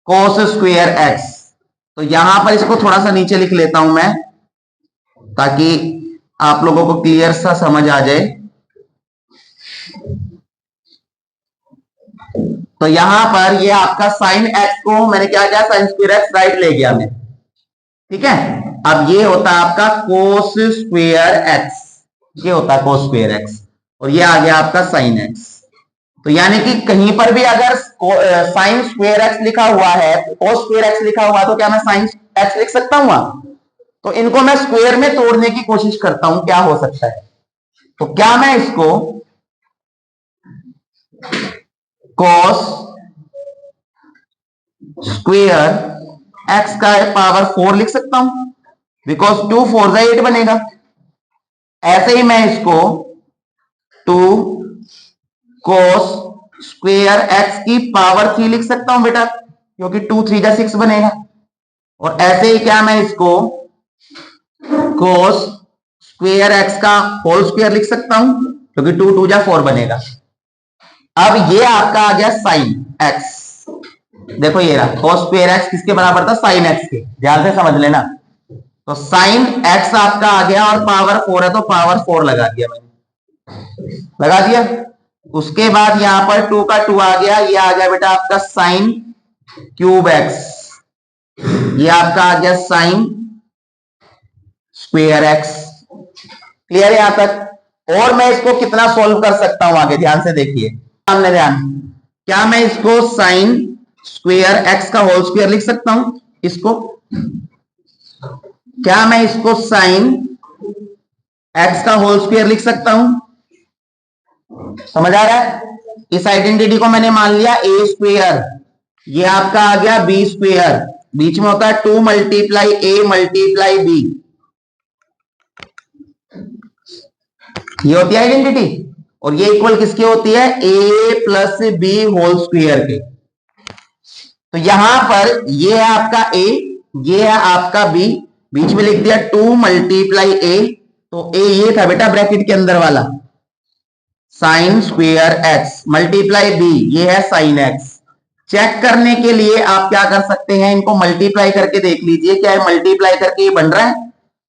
Cos square x. तो यहां पर इसको थोड़ा सा नीचे लिख लेता हूं मैं, ताकि आप लोगों को क्लियर सा समझ आ जाए। तो यहां पर ये आपका साइन एक्स को मैंने क्या किया, साइन स्क्वायर एक्स राइट ले गया मैं, ठीक है। अब ये होता है आपका कोस स्क्वायर एक्स, ये होता है कोस स्क्वायर एक्स, और ये आ गया आपका साइन एक्स। तो यानी कि कहीं पर भी अगर साइन स्क्वायर एक्स लिखा हुआ है, कोस स्क्वायर एक्स लिखा हुआ है, तो क्या मैं साइन एक्स लिख सकता हूं? तो इनको मैं स्क्वायर में तोड़ने की कोशिश करता हूं, क्या हो सकता है। तो क्या मैं इसको कॉस स्क्वायर एक्स का पावर 4 लिख सकता हूं, बिकॉज 2 4 8 बनेगा। ऐसे ही मैं इसको 2 कॉस स्क्वायर एक्स की पावर 3 लिख सकता हूं बेटा, क्योंकि 2 3 जा 6 बनेगा। और ऐसे ही क्या मैं इसको कॉस स्क्वायर एक्स का होल स्क्वायर लिख सकता हूं, क्योंकि 2 2 जा 4 बनेगा। अब ये आपका आ गया साइन एक्स, देखो ये रहा cos स्क्वायर एक्स किसके बराबर था? साइन एक्स के, ध्यान से समझ लेना। तो साइन एक्स आपका आ गया और पावर 4 है तो पावर 4 लगा दिया मैंने, लगा दिया। उसके बाद यहां पर 2 का 2 आ गया, ये आ गया बेटा आपका साइन क्यूब एक्स, ये आपका आ गया साइन स्क्वायर एक्स। क्लियर है यहां तक? और मैं इसको कितना सोल्व कर सकता हूं आगे, ध्यान से देखिए सामने ध्यान। क्या मैं इसको साइन स्क्वायर एक्स का होल स्क्वायर लिख सकता हूं इसको? क्या मैं इसको साइन एक्स का होल स्क्वायर लिख सकता हूं? समझ आ रहा है? इस आइडेंटिटी को मैंने मान लिया ए स्क्वायर, ये आपका आ गया बी स्क्वायर, बीच में होता है 2 मल्टीप्लाई ए मल्टीप्लाई बी, ये होती है आइडेंटिटी। और ये इक्वल किसकी होती है? ए प्लस बी होल स्क्वायर के। तो यहां पर ये है आपका ए ये है आपका बी, बीच में लिख दिया 2 मल्टीप्लाई ए, तो ए ये था बेटा ब्रैकेट के अंदर वाला, sine square x multiply b, ये है साइन एक्स। चेक करने के लिए आप क्या कर सकते हैं, इनको मल्टीप्लाई करके देख लीजिए, क्या है मल्टीप्लाई करके ये बन रहा है,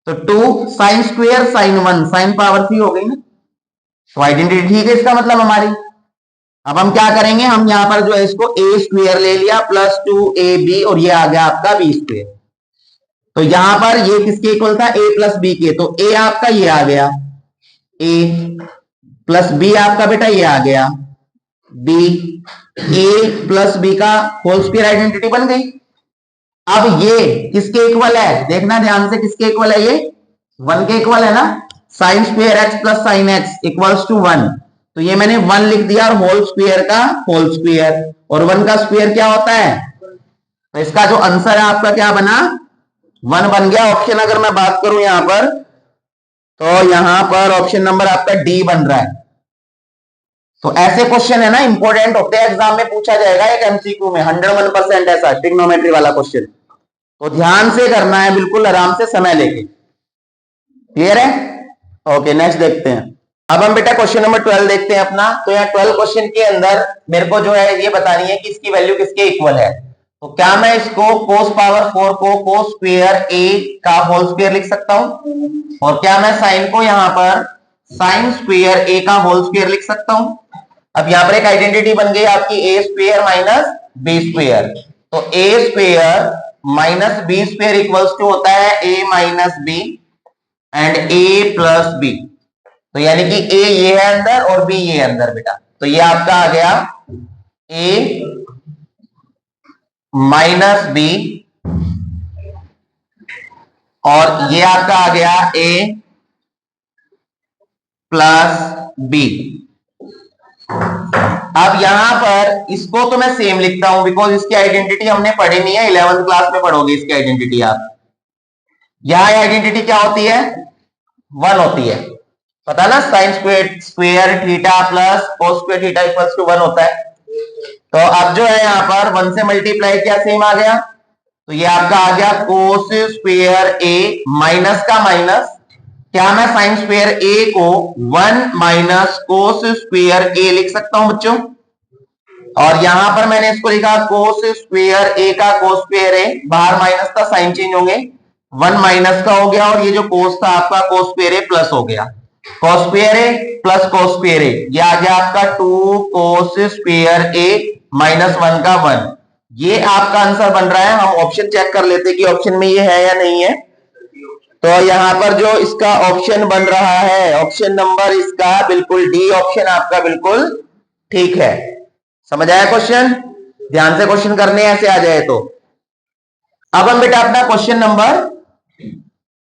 तो 2 sine square sine 1, sine power 3 हो गई ना, तो आइडेंटिटी ठीक है इसका मतलब हमारी। अब हम क्या करेंगे, हम यहां पर जो है इसको ए स्क्वेयर ले लिया प्लस 2ab, और ये आ गया आपका बी स्क्वेयर। तो यहां पर ये किसके इक्वल था, ए प्लस बी के, तो ए आपका ये आ गया ए प्लस बी आपका बेटा ये आ गया बी, ए प्लस बी का होल स्क्वायर आइडेंटिटी बन गई। अब ये किसके इक्वल है, देखना ध्यान से, किसके इक्वल है, ये 1 के इक्वल है ना, sine square x plus sine x equals to 1, तो ये मैंने 1 लिख दिया, और होल स्क्वायर का होल स्क्वायर, और 1 का स्क्वायर क्या होता है, तो इसका जो आंसर है आपका क्या बना, 1 बन गया। ऑप्शन अगर मैं बात करूं यहां पर, तो यहां पर ऑप्शन नंबर आपका डी बन रहा है। तो ऐसे क्वेश्चन है ना इंपॉर्टेंट होते हैं, एग्जाम में पूछा जाएगा एक एमसीक्यू में 101% ऐसा ट्रिग्नोमेट्री वाला क्वेश्चन, तो ध्यान से करना है, बिल्कुल आराम से समय लेके। क्लियर है? ओके, नेक्स्ट देखते हैं। अब हम बेटा क्वेश्चन नंबर 12 देखते हैं अपना। तो यहाँ 12 क्वेश्चन के अंदर मेरे को जो है ये बतानी है कि इसकी वैल्यू किसके इक्वल है। तो क्या मैं इसको cos पावर 4 को cos स्क्वायर a का होल स्क्वायर लिख सकता हूं, और क्या मैं साइन को यहां पर साइन स्क्वायर a का होल स्क्वायर लिख सकता हूं। अब यहां पर एक आइडेंटिटी बन गई आपकी a square minus b square, तो a square minus b square equals to होता है a minus b and a plus b, तो यानी कि a ये है अंदर और b ये अंदर बेटा, तो ये आपका आ गया a माइनस b, और ये आपका आ गया a प्लस b। अब यहां पर इसको तो मैं सेम लिखता हूं, बिकॉज इसकी आइडेंटिटी हमने पढ़ी नहीं है, 11th क्लास में पढ़ोगे इसकी आइडेंटिटी आप। यहां आइडेंटिटी क्या होती है, 1 होती है, पता ना, sine square theta plus cos square theta equals to 1 होता है। तो अब जो है यहां पर 1 से मल्टीप्लाई किया, सेम आ गया, तो ये आपका आ गया कोस स्क्वायर a माइनस का माइनस, क्या मैं साइन स्क्वायर a को 1 माइनस कोस स्क्वायर a लिख सकता हूं बच्चों, और यहां पर मैंने इसको लिखा कोस स्क्वायर a का कोस स्क्वायर a, बाहर माइनस था साइन चेंज होंगे, 1 माइनस का हो गया, और ये जो कोस था आपका कोस स्क्वायर a प्लस हो गया, cos square a plus cos square a, ये आ गया आपका 2 कोस स्क्वायर a माइनस 1 का 1, ये आपका आंसर बन रहा है। हम ऑप्शन चेक कर लेते हैं कि ऑप्शन में ये है या नहीं है। तो यहां पर जो इसका ऑप्शन बन रहा है, ऑप्शन नंबर इसका बिल्कुल डी ऑप्शन आपका बिल्कुल ठीक है। समझ आया क्वेश्चन, ध्यान से क्वेश्चन करने ऐसे आ जाए तो। अब हम बेटा अपना क्वेश्चन नंबर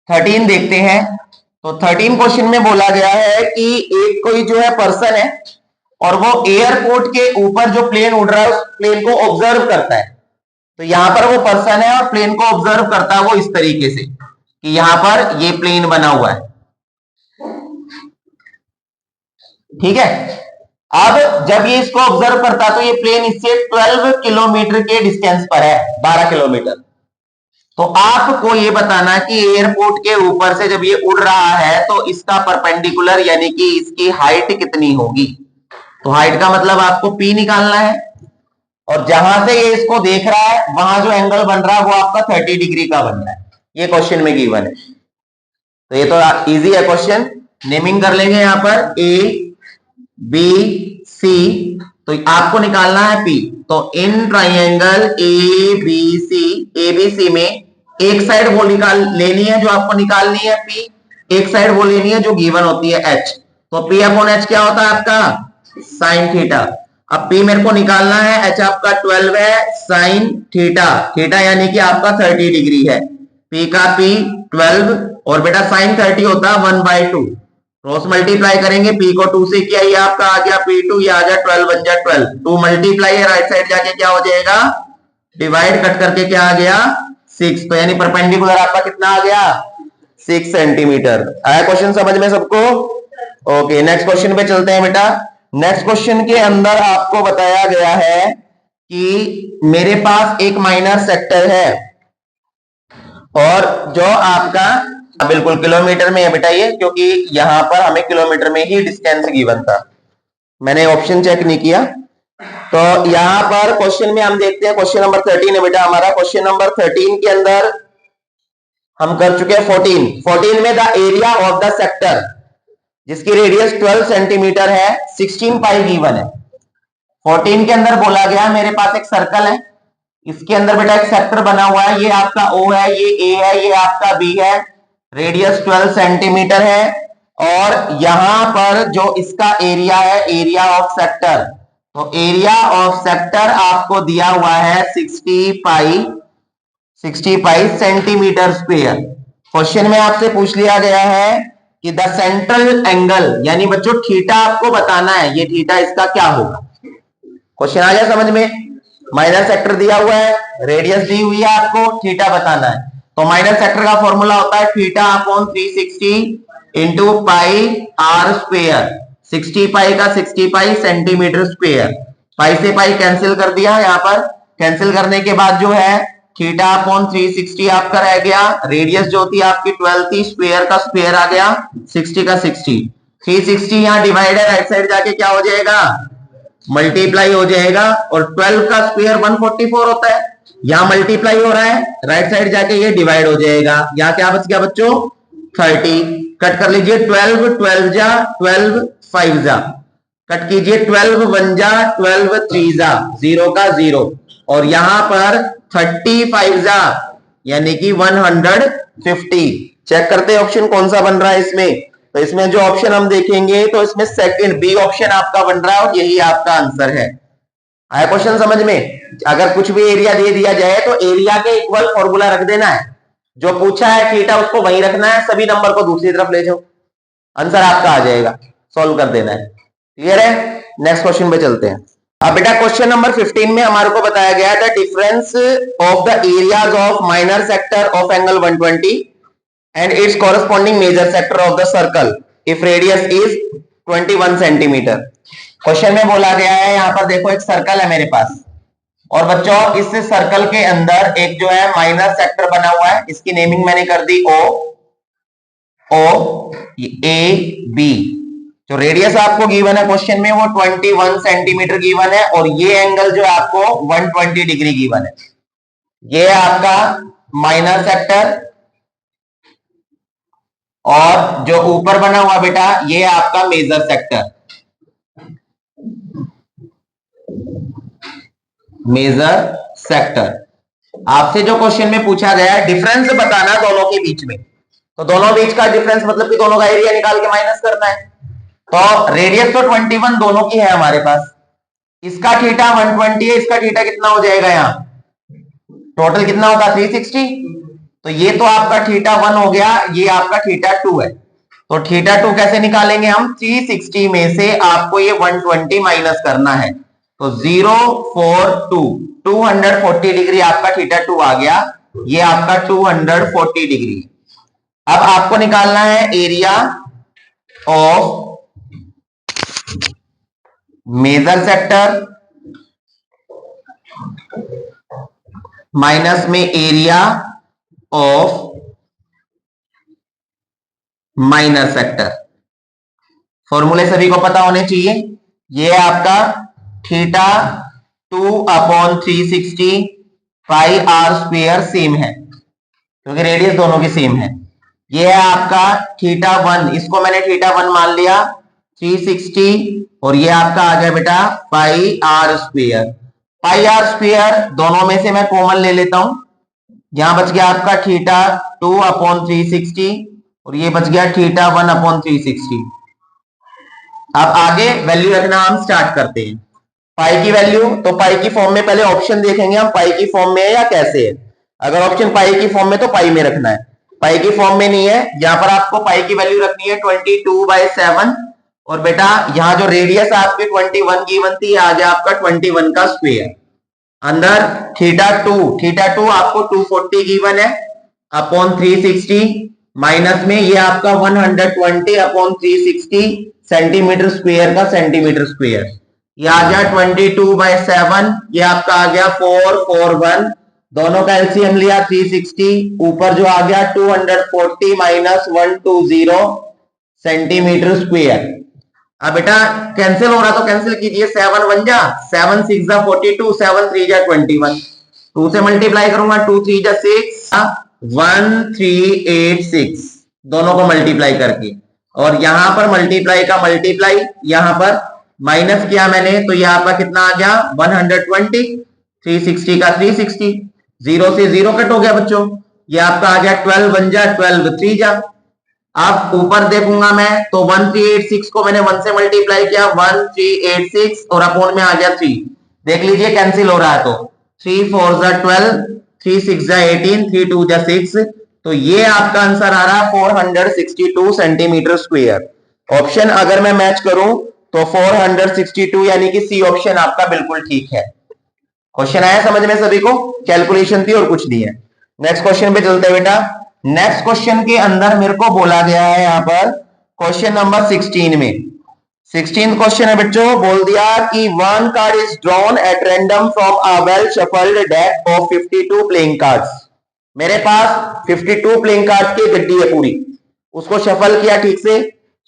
13 देखते हैं। तो 13 क्वेश्चन में बोला गया है कि एक कोई जो है पर्सन है, और वो एयरपोर्ट के ऊपर जो प्लेन उड़ रहा है उस प्लेन को ऑब्जर्व करता है। तो यहां पर वो पर्सन है और प्लेन को ऑब्जर्व करता है वो इस तरीके से कि यहां पर ये प्लेन बना हुआ है, ठीक है। अब जब ये इसको ऑब्जर्व करता है तो ये प्लेन इससे 12 किलोमीटर के डिस्टेंस पर है, 12 किलोमीटर। तो आपको ये बताना कि एयरपोर्ट के ऊपर से जब ये उड़ रहा है तो इसका परपेंडिकुलर यानी कि इसकी हाइट कितनी होगी। तो हाइट का मतलब आपको P निकालना है, और जहां से ये इसको देख रहा है वहां जो एंगल बन रहा है वो आपका 30 डिग्री का बन रहा है, ये क्वेश्चन में गिवन है। तो ये तो इजी है क्वेश्चन, नेमिंग कर लेंगे यहां पर A B C, तो आपको निकालना है P। तो इन ट्राइंगल ABC में एक साइड वो निकाल लेनी है जो आपको निकालनी है P, एक साइड वो लेनी है जो गिवन होती है H। तो P अपॉन H क्या होता है आपका साइन थीटा। अब P मेरे को निकालना है, H आपका 12 है साइन थीटा, थीटा यानी कि आपका 30 डिग्री है, P का P 12, और बेटा साइन 30 होता है 1/2, क्रॉस मल्टीप्लाई करेंगे, P को 2 से किया, ये आपका आ गया P2, ये आ गया 12 बन जा 12, 2 मल्टीप्लाई है राइट साइड जाके क्या हो जाएगा डिवाइड, कट करके क्या आ गया 6, तो यानी परपेंडिकुलर आपका कितना आ गया 6 सेंटीमीटर। आया क्वेश्चन समझ में सबको? ओके, नेक्स्ट क्वेश्चन पे चलते हैं बेटा। नेक्स्ट क्वेश्चन के अंदर आपको बताया गया है कि मेरे पास एक माइनर सेक्टर है, और जो आपका बिल्कुल किलोमीटर में है बेटा ये, क्योंकि यहां पर हमें किलोमीटर में ही डिस्टेंस गिवन था, मैंने ऑप्शन चेक नहीं किया। तो यहां पर क्वेश्चन में हम देखते हैं, क्वेश्चन नंबर 13 है बेटा हमारा। क्वेश्चन नंबर 13 के अंदर हम कर चुके हैं 14 में the area of the sector जिसकी रेडियस 12 सेंटीमीटर है 16 पाई गिवन है। 14 के अंदर बोला गया मेरे पास एक सर्कल है, इसके अंदर बेटा एक सेक्टर बना हुआ है, ये आपका O है, ये A है, ये आपका B है, रेडियस 12 सेंटीमीटर है, और यहां पर जो इसका एरिया है, एरिया ऑफ सेक्टर, तो एरिया ऑफ सेक्टर आपको दिया हुआ है 60 पाई सेंटीमीटर स्क्वायर। क्वेश्चन में आपसे पूछ लिया गया है कि द सेंट्रल एंगल, यानी बच्चों थीटा आपको बताना है, ये थीटा इसका क्या होगा। क्वेश्चन आ गया समझ में? माइनर सेक्टर दिया हुआ है, रेडियस दी हुई है, आपको थीटा बताना है। तो माइनर सेक्टर का फॉर्मूला होता है theta upon 360 into pi r square. 60 pi का 60 पाई सेंटीमीटर स्क्वायर, पाई से पाई कैंसिल कर दिया, यहां पर कैंसिल करने के बाद जो है थीटा अपॉन 360 आपका रह गया, रेडियस जो थी आपकी 12 थी, स्क्वायर का स्क्वायर आ गया 60 का 60, 360 यहां डिवाइडर राइट साइड जाके क्या हो जाएगा, मल्टीप्लाई हो जाएगा, और 12 का स्क्वायर 144 होता है, यहां मल्टीप्लाई हो रहा है, राइट साइड जाके ये डिवाइड हो जाएगा, यहां क्या बच गया बच्चों 30, कट कर लीजिए 12 12 जा 12 5 जा, कट कीजिए 12 1 जा 12 3 जा, 0 का 0, और यहां पर 35 जा यानी कि 150। चेक करते हैं ऑप्शन कौन सा बन रहा है इसमें। तो इसमें जो ऑप्शन हम देखेंगे तो इसमें सेकंड बी ऑप्शन आपका बन रहा है, और यही आपका आंसर है। आया क्वेश्चन समझ में? अगर कुछ भी एरिया दे दिया जाए तो एरिया के इक्वल फॉर्मूला रख देना है, जो पूछा है थीटा उसको वहीं रखना है, सभी नंबर को दूसरी तरफ ले जाओ, आंसर आपका आ जाएगा, सॉल्व कर देना है। क्लियर है? नेक्स्ट क्वेश्चन पे चलते हैं। अब बेटा क्वेश्चन नंबर 15 में हमारे को बताया गया था difference of the areas of minor sector of angle 120 and its corresponding major sector of the circle if radius is 21 centimetre. Question में बोला गया है, यहां पर देखो एक सर्कल है मेरे पास, और बच्चों इस सर्कल के अंदर एक जो है माइनर सेक्टर बना हुआ है, इसकी नेमिंग मैंने कर दी ओ ए बी। जो रेडियस आपको गिवन है क्वेश्चन में वो 21 सेंटीमीटर गिवन है, और ये एंगल जो आपको 120 डिग्री गिवन है। ये आपका माइनर सेक्टर, और जो ऊपर बना हुआ बेटा ये आपका मेजर सेक्टर, मेजर सेक्टर। आपसे जो क्वेश्चन में पूछा गया है डिफरेंस बताना दोनों के बीच में, तो दोनों बीच का डिफरेंस मतलब कि दोनों का एरिया निकाल के माइनस करना है। तो रेडियस तो 21 दोनों की है हमारे पास, इसका थीटा 120 है, इसका थीटा कितना हो जाएगा, यहां टोटल कितना होगा 360, तो ये तो आपका थीटा 1 हो गया, ये आपका थीटा 2 है। तो थीटा 2 कैसे निकालेंगे हम, 360 में से आपको ये 120 माइनस करना है, तो 0 4 2 240 डिग्री आपका थीटा 2 आ गया, ये आपका 240 डिग्री। अब आपको निकालना है area of major sector minus में एरिया ऑफ माइनर सेक्टर। फॉर्मूले सभी को पता होने चाहिए, ये आपका theta 2 upon 360 pi r square same है, क्योंकि रेडियस दोनों की सेम है। ये है आपका थीटा 1, इसको मैंने थीटा 1 मान लिया 360, और ये आपका आ गया बेटा pi r square. Pi r square दोनों में से मैं कॉमन ले लेता हूं, यहां बच गया आपका थीटा 2 अपॉन 360, और ये बच गया थीटा 1 अपॉन 360। अब आगे वैल्यू रखना हम स्टार्ट करते हैं। पाई की वैल्यू, तो पाई की फॉर्म में पहले ऑप्शन देखेंगे हम, पाई की फॉर्म में है या कैसे है। अगर ऑप्शन पाई की फॉर्म में तो पाई में रखना है, पाई की फॉर्म में नहीं है, यहां पर आपको पाई की वैल्यू रखनी है 22/7, और बेटा यहां जो रेडियस आपकी 21 गिवन थी, आ गया आपका 21 का स्क्वायर, अंदर थीटा 2 आपको 240 गिवन है अपॉन 360, माइनस में ये आपका 120 अपॉन 360 सेंटीमीटर स्क्वायर का सेंटीमीटर स्क्वायर, ये आ गया 22/7, ये आपका आ गया 441 दोनों का एलसीएम लिया 360, ऊपर जो आ गया 240 माइनस 120 सेंटीमीटर स्क्वायर। अब बेटा कैंसिल हो रहा तो कैंसिल कीजिए, 7 1 जा 7 6 जा 42, 7 3 जा 21, 2 से मल्टीप्लाई करूंगा 2 3 जा 6 1386, दोनों को मल्टीप्लाई करके, और यहां पर मल्टीप्लाई का मल्टीप्लाई, यहां पर माइनस किया मैंने तो ये आपका कितना आ गया 120, 360 का 360, 0 से 0 कट हो गया बच्चों, ये आपका आ गया 12 1 जा 12 3 जा। अब ऊपर देखूंगा मैं तो 1386 को मैंने 1 से मल्टीप्लाई किया 1386 और अपोन में आ गया 3, देख लीजिए कैंसिल हो रहा है तो 3 4 जा 12, 3 6 जा 18, 3 2 जा 6, तो ये आपका आंसर आ रहा है 462 सेंटीमीटर स्क्वायर। ऑप्शन अगर मैं मैच करूं तो 462 यानी कि सी ऑप्शन आपका बिल्कुल ठीक है। क्वेश्चन आया समझ में सभी को, कैलकुलेशन थी और कुछ नहीं है। नेक्स्ट क्वेश्चन पे चलते हैं बेटा। नेक्स्ट क्वेश्चन के अंदर मेरे को बोला गया है यहां पर क्वेश्चन नंबर 16 में, 16 क्वेश्चन है बच्चों, बोल दिया कि one card is drawn at random from a well shuffled deck of 52 playing cards. मेरे पास 52 प्लेइंग कार्ड्स की गड्डी है पूरी, उसको शफल किया, ठीक से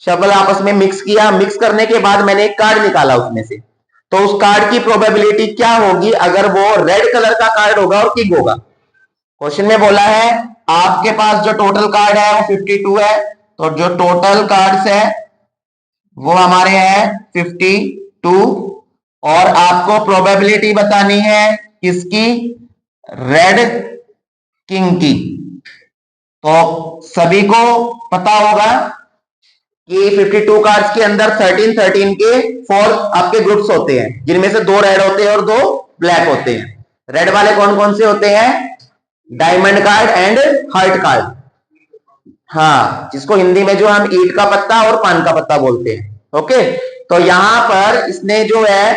शफल आपस में मिक्स किया, मिक्स करने के बाद मैंने एक कार्ड निकाला उसमें से, तो उस कार्ड की प्रोबेबिलिटी क्या होगी अगर वो रेड कलर का कार्ड होगा और किंग होगा। क्वेश्चन में बोला है आपके पास जो टोटल कार्ड है वो 52 है, तो जो टोटल कार्ड्स है वो हमारे हैं 52, और आपको प्रोबेबिलिटी बतानी है किसकी, रेड किंग की। तो सभी को पता होगा कि 52 कार्ड्स के अंदर 13 13 के 4 आपके ग्रुप्स होते हैं, जिनमें से 2 रेड होते हैं और 2 ब्लैक होते हैं। रेड वाले कौन कौन से होते हैं, diamond card and heart card, हाँ, जिसको हिंदी में जो हम ईट का पत्ता और पान का पत्ता बोलते हैं। ओके, तो यहां पर इसने जो है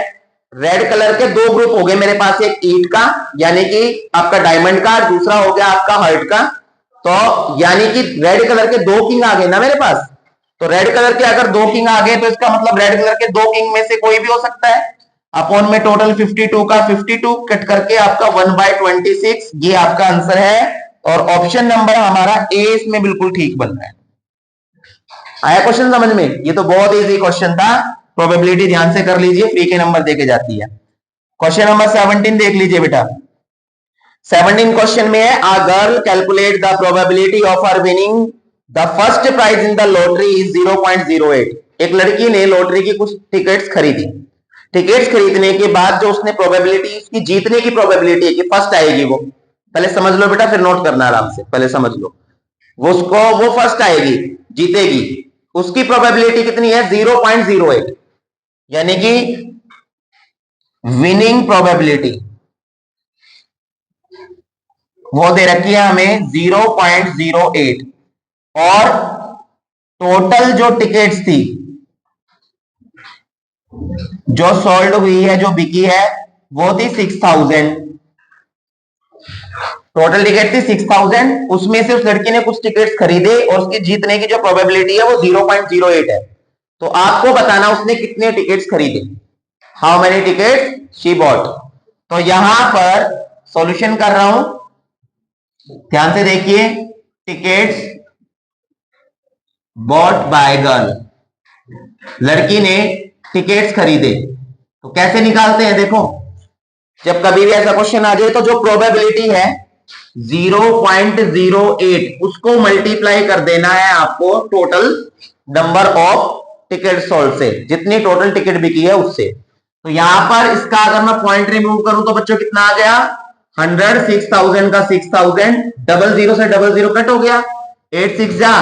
रेड कलर के 2 ग्रुप हो गए मेरे पास, एक ईट का यानी कि आपका डायमंड कार्ड, दूसरा हो गया आपका हार्ट का, तो यानी कि रेड कलर के 2 किंग आ गए ना मेरे पास। तो रेड कलर के अगर 2 किंग आ गए तो इसका मतलब रेड कलर के 2 किंग में से कोई भी हो सकता है। अपॉन में टोटल 52 का 52 कट करके आपका 1/26, ये आपका आंसर है, और ऑप्शन नंबर हमारा ए इसमें बिल्कुल ठीक बन रहा है। आया क्वेश्चन समझ में, ये तो बहुत इजी क्वेश्चन था, प्रोबेबिलिटी ध्यान से कर लीजिए, फ्री के नंबर देके जाती है। क्वेश्चन नंबर 17 देख लीजिए बेटा। 17 क्वेश्चन में है a girl calculate the probability of her winning the first prize in the lottery is 0.08। एक लड़की ने लॉटरी की कुछ टिकट्स खरीदी, टिकट्स खरीदने के बाद जो उसने प्रोबेबिलिटी, उसकी जीतने की प्रोबेबिलिटी है कि फर्स्ट आएगी, वो पहले समझ लो बेटा, फिर नोट करना आराम से, पहले समझ लो, वो फर्स्ट आएगी, जीतेगी, उसकी प्रोबेबिलिटी कितनी है 0.08, यानी कि विनिंग प्रोबेबिलिटी वो दे रखी है हमें 0.08, और टोटल जो टिकट्स थी जो सोल्ड हुई है, जो बिकी है, वो थी 6000, टोटल टिकट थी 6000, उसमें से उस लड़की ने कुछ टिकट्स खरीदे और उसकी जीतने की जो प्रोबेबिलिटी है वो 0.08 है। तो आपको बताना उसने कितने टिकट्स खरीदे, how many tickets she bought. तो यहां पर सॉल्यूशन कर रहा हूं, ध्यान से देखिए, टिकट्स बॉट बाय गर्ल, लड़की ने टिकट्स खरीदे, तो कैसे निकालते हैं, देखो जब कभी भी ऐसा क्वेश्चन आ जाए तो जो प्रोबेबिलिटी है 0.08 उसको मल्टीप्लाई कर देना है आपको total number of ticket sold से, जितनी टोटल टिकट बिकी है उससे। तो यहां पर इसका अगर मैं पॉइंट रिमूव करूं तो बच्चों कितना आ गया 100, 6000 का 6000, 00 से 00 कट हो गया, 8 6 जा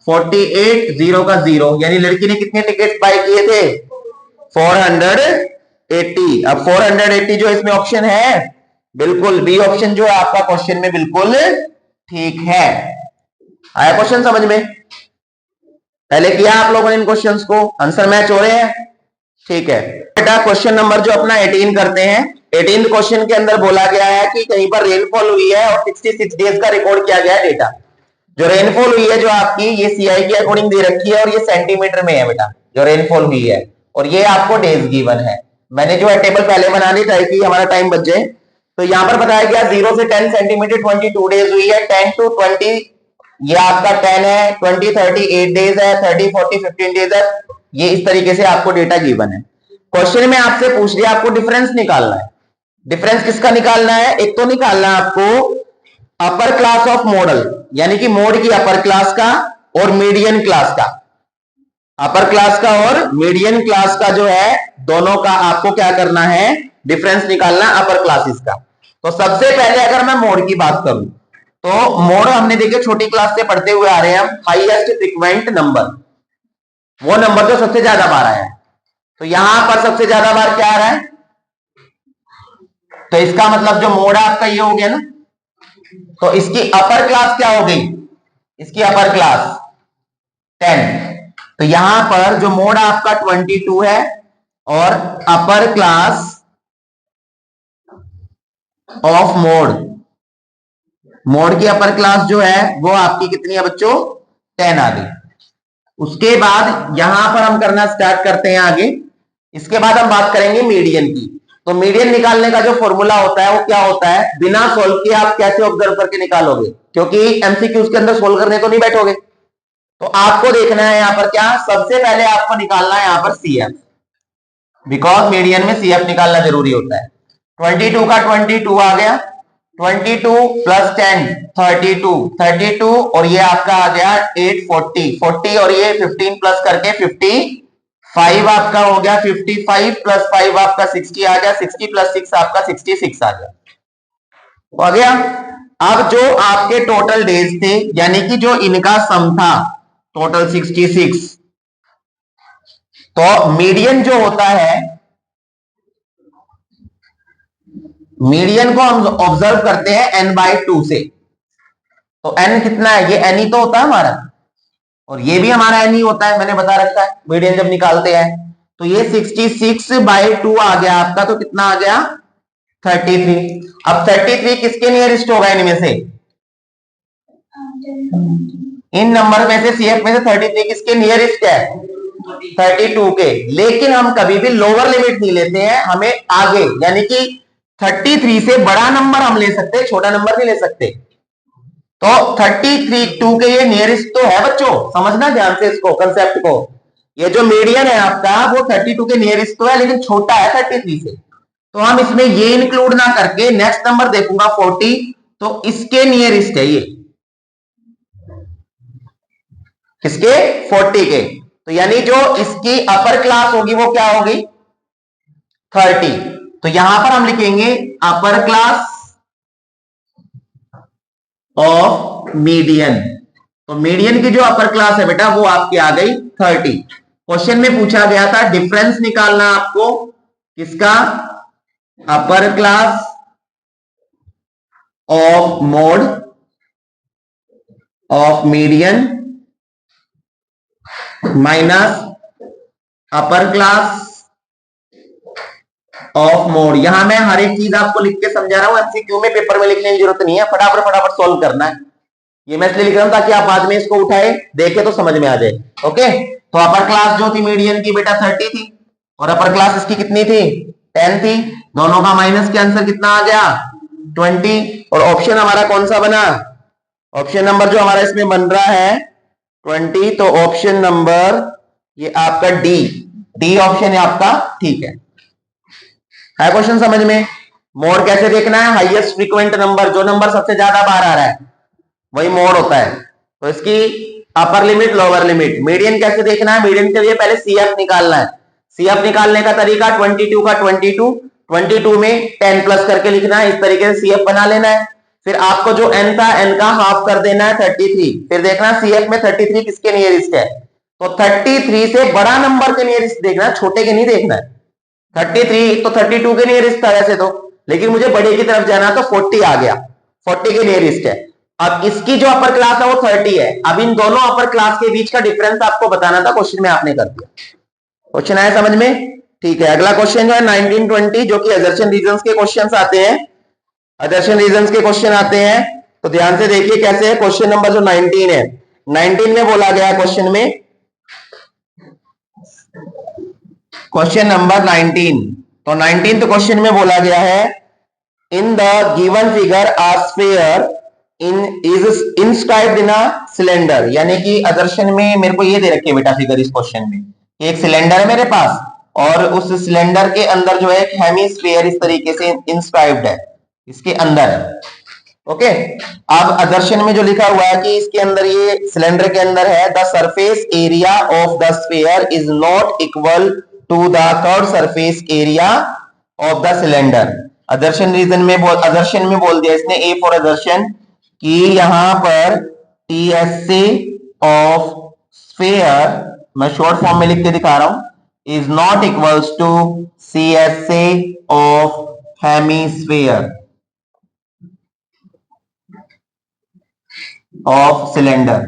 48, 0 का 0, यानी लड़की ने कितने टिकट बाय किए थे 480। अब 480 जो इसमें ऑप्शन है, बिल्कुल बी ऑप्शन जो है आपका क्वेश्चन में बिल्कुल ठीक है। आया क्वेश्चन समझ में, पहले किया आप लोगों ने इन क्वेश्चंस को, आंसर मैच हो रहे हैं, ठीक है बेटा। क्वेश्चन नंबर जो अपना 18 करते हैं। 18 क्वेश्चन के अंदर बोला गया है कि कहीं पर रेनफॉल हुई है और 66 डेज का रिकॉर्ड किया गया है डेटा। जो रेनफॉल हुई है जो आपकी, ये सीआई के अकॉर्डिंग दे रखी है और ये सेंटीमीटर में है बेटा जो रेनफॉल हुई है, और ये आपको डेज गिवन है। मैंने जो है टेबल पहले बना ली ताकि हमारा टाइम बच जाए। तो यहां पर बताया गया 0 से 10 सेंटीमीटर 22 डेज हुई है, 10 to 20 ये आपका 10 है, 20 30 8 डेज है, 30 40 15 डेज है। ये इस तरीके से आपको डेटा गिवन है। क्वेश्चन में आपसे पूछ लिया आपको डिफरेंस निकालना है। डिफरेंस किसका निकालना है? एक तो निकालना है आपको अपर क्लास ऑफ मॉडल, यानी कि मोड की अपर क्लास का और मीडियन क्लास का। अपर क्लास का और मीडियन क्लास का जो है दोनों का आपको क्या करना है? डिफरेंस निकालना है अपर क्लासेस का। तो सबसे पहले अगर मैं मोड की बात करूं तो मोड हमने देखे छोटी क्लास से पढ़ते हुए आ रहे हैं, हाईएस्ट फ्रीक्वेंट नंबर, वो नंबर जो सबसे ज्यादा बार आया है। तो यहां पर सबसे ज्यादा बार क्या आ रहा है? तो इसका मतलब जो मोड आपका ये हो गया ना, तो इसकी अपर क्लास क्या हो गई? इसकी अपर क्लास 10। तो यहां पर जो मोड आपका 22 है और अपर क्लास ऑफ मोड की अपर क्लास जो है वो आपकी कितनी है बच्चों? 10 आ गई। उसके बाद यहां पर हम करना स्टार्ट करते हैं आगे। इसके बाद हम बात करेंगे मीडियन की। तो मीडियन निकालने का जो फॉर्मूला होता है वो क्या होता है? बिना सोल्व किए आप कैसे ऑब्जर्व करके निकालोगे? क्योंकि एमसीक्यूज के अंदर सोल्व करने तो नहीं बैठोगे। तो आपको देखना है यहां पर क्या, सबसे पहले आपको निकालना है यहां पर सीएफ, बिकॉज मीडियन में सीएफ निकालना जरूरी होता है। 22 का 22 आ गया, 22 प्लस 10 32 और ये आपका आ गया 8 40 और ये 15 प्लस करके 55 आपका हो गया, 55 प्लस 5 आपका 60 आ गया, 60 प्लस 6 आपका 66 आ गया। हो गया। अब जो आपके टोटल डेज थे, यानी कि जो इनका सम था टोटल 66, तो मीडियन जो होता है, मीडियन को हम ऑब्जर्व करते हैं n/2 से। तो n कितना है? ये n ही तो होता है हमारा, और ये भी हमारा n ही होता है, मैंने बता रखा है मीडियन जब निकालते हैं। तो ये 66/2 आ गया आपका, तो कितना आ गया? 33। अब 33 किसके नियरेस्ट होगा इनमें से? इन नंबर में से सीएफ में से 33 किसके नियरेस्ट है? 32 के। लेकिन हम कभी भी लोअर लिमिट नहीं लेते हैं, हमें आगे यानी कि 33 से बड़ा नंबर हम ले सकते हैं, छोटा नंबर नहीं ले सकते। तो 33 2 के ये नियरेस्ट तो है बच्चों, समझना ध्यान से इसको, कंसेप्ट को। ये जो मीडियन है आपका वो 32 के नियरेस्ट तो है, लेकिन छोटा है 33 से। तो हम इसमें ये इंक्लूड ना करके नेक्स्ट नंबर देखूंगा 40, तो इसके नियरेस्ट है ये, किसके? 40 के। तो यानी जो इसकी अपर क्लास होगी वो क्या होगी? 30। तो यहां पर हम लिखेंगे अपर क्लास ऑफ मीडियन। तो मीडियन की जो अपर क्लास है बेटा वो आपकी आ गई 30। क्वेश्चन में पूछा गया था डिफरेंस निकालना आपको किसका? Upper class of mode of median minus upper class of mode. यहां मैं हर एक चीज आपको लिख के समझा रहा हूं, एमसीक्यू में पेपर में लिखने की जरूरत नहीं है, फटाफट सॉल्व करना है। ये मैं इसलिए लिख रहा हूं ताकि आप बाद में इसको उठाए देखे तो समझ में आ जाए। ओके, तो अपर क्लास जो थी मीडियन की बेटा 30 थी, और अपर क्लास इसकी कितनी थी? 10 थी। दोनों का माइनस के आंसर कितना आ गया? 20। और ऑप्शन हमारा कौन सा बना? ऑप्शन नंबर जो हमारा इसमें बन रहा है 20, तो ऑप्शन नंबर ये आपका डी ऑप्शन है आपका, ठीक है क्वेश्चन समझ में? मोड कैसे देखना है? हाईएस्ट फ्रीक्वेंट नंबर, जो नंबर सबसे ज्यादा बार आ रहा है वही मोड होता है। तो इसकी upper limit lower limit. Median कैसे देखना है? मीडियन के लिए पहले सीएफ निकालना है। सीएफ निकालने का तरीका 22 का 22 में 10 प्लस करके लिखना है, इस तरीके से सीएफ बना लेना है। फिर आपको जो n था n का हाफ कर देना है 33। फिर देखना सीएफ में 33 किसके नियरेस्ट है? तो 33 से बड़ा नंबर के नियरेस्ट देखना, छोटे के नहीं देखना है। 33 तो 32 के नियरेस्ट था वैसे तो, लेकिन मुझे बड़े की तरफ जाना तो 40 आ गया, 40 के नियरेस्ट है। अब इसकी जो अपर क्लास है वो 30 है। अब इन दोनों अपर क्लास के बीच का डिफरेंस आपको बताना था, क्वेश्चन में आपने कर दिया। क्वेश्चन आया समझ में? ठीक है। अगला क्वेश्चन जो है 1920, जो कि असर्शन रीजंस के क्वेश्चंस आते हैं, असर्शन रीजंस के क्वेश्चन आते हैं। तो ध्यान से देखिए कैसे है। क्वेश्चन नंबर जो 19 है, 19 में बोला गया क्वेश्चन में, क्वेश्चन नंबर 19, तो 19 क्वेश्चन में बोला गया है in the given figure a sphere is inscribed in a cylinder, यानी कि आदर्शन में मेरे को ये दे रखी है बेटा फिगर इस क्वेश्चन में, एक सिलेंडर है मेरे पास और उस सिलेंडर के अंदर जो है एक हेमिस्फीयर इस तरीके से इंस्क्राइब्ड है, इसके अंदर है। ओके, अब आदर्शन में जो लिखा हुआ है कि इसके अंदर ये सिलेंडर के अंदर है, the surface area of the sphere is not equal to the curve surface area of the cylinder. आदर्शन में बोल दिया इसने, ए फॉर आदर्शन, कि यहां पर टीएसए ऑफ स्फीयर, मैं शॉर्ट फॉर्म में लिख के दिखा रहा हूं, is not equals to CSA of hemisphere of cylinder,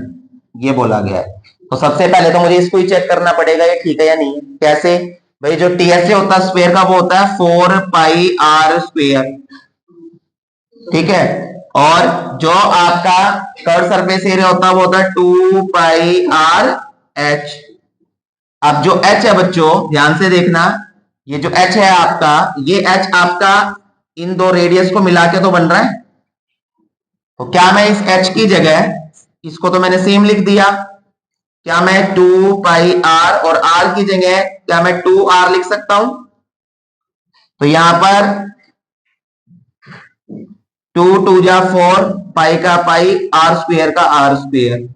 ये बोला गया है। तो सबसे पहले तो मुझे इसको ही चेक करना पड़ेगा ये ठीक है या नहीं है। कैसे भाई, जो टीएसए होता है स्क्वायर का वो होता है 4 पाई आर स्क्वायर, ठीक है, और जो आपका कर्व सरफेस एरिया होता है वो होता है 2 पाई आर एच। अब जो एच है बच्चों ध्यान से देखना, ये जो एच है आपका, ये एच आपका इन दो रेडियस को मिला के तो बन रहा है, तो क्या मैं इस h की जगह, इसको तो मैंने सेम लिख दिया, क्या मैं 2 पाई r और r की जगह क्या मैं 2r लिख सकता हूं? तो यहां पर 2 2 जा 4, पाई का पाई, r स्क्वायर का r स्क्वायर,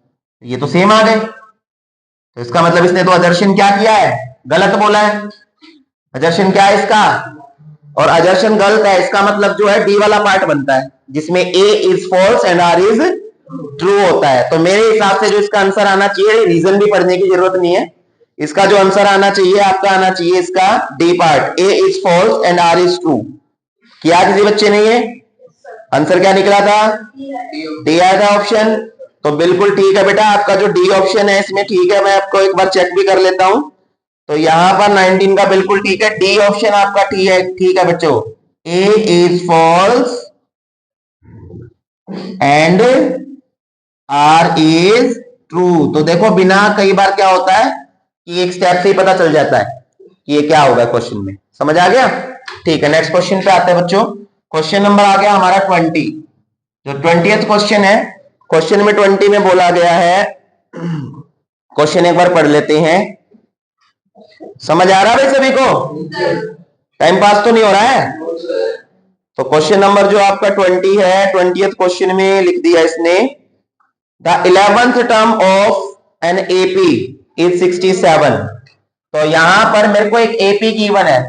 ये तो सेम आ गए। तो इसका मतलब इसने तो आदर्शन क्या किया है, गलत बोला है। आदर्शन क्या है इसका, और आदर्शन गलत है, इसका मतलब जो है डी वाला पार्ट बनता है जिसमें A is false and R is true होता है। तो मेरे हिसाब से जो इसका आंसर आना चाहिए, रीजन भी पढ़ने की जरूरत नहीं है, इसका जो आंसर आना चाहिए आपका आना चाहिए इसका D part, A is false and R is true. किया किसी बच्चे ने ये आंसर क्या निकला था, डी आया था ऑप्शन। तो बिल्कुल ठीक है बेटा, आपका जो डी ऑप्शन है इसमें ठीक है, मैं आपको एक बार चेक भी कर लेता हूं। तो यहां पर 19 का बिल्कुल ठीक है, डी ऑप्शन आपका ठीक है बच्चों, A is false and R is true. तो देखो बिना कई बार क्या होता है कि एक स्टेप से ही पता चल जाता है कि ये क्या होगा क्वेश्चन में, समझ आ गया। ठीक है, नेक्स्ट क्वेश्चन पे आते हैं बच्चों। क्वेश्चन नंबर आ गया हमारा 20, जो 20th क्वेश्चन है। क्वेश्चन में 20 में बोला गया है, क्वेश्चन एक बार पढ़ लेते हैं, समझ आ रहा है भाई सभी को, टाइम पास तो नहीं हो रहा है। तो क्वेश्चन नंबर जो आपका 20 है, 20th क्वेश्चन में लिख दिया इसने, the 11th term of an AP is 67। तो यहां पर मेरे को एक एपी गिवन है,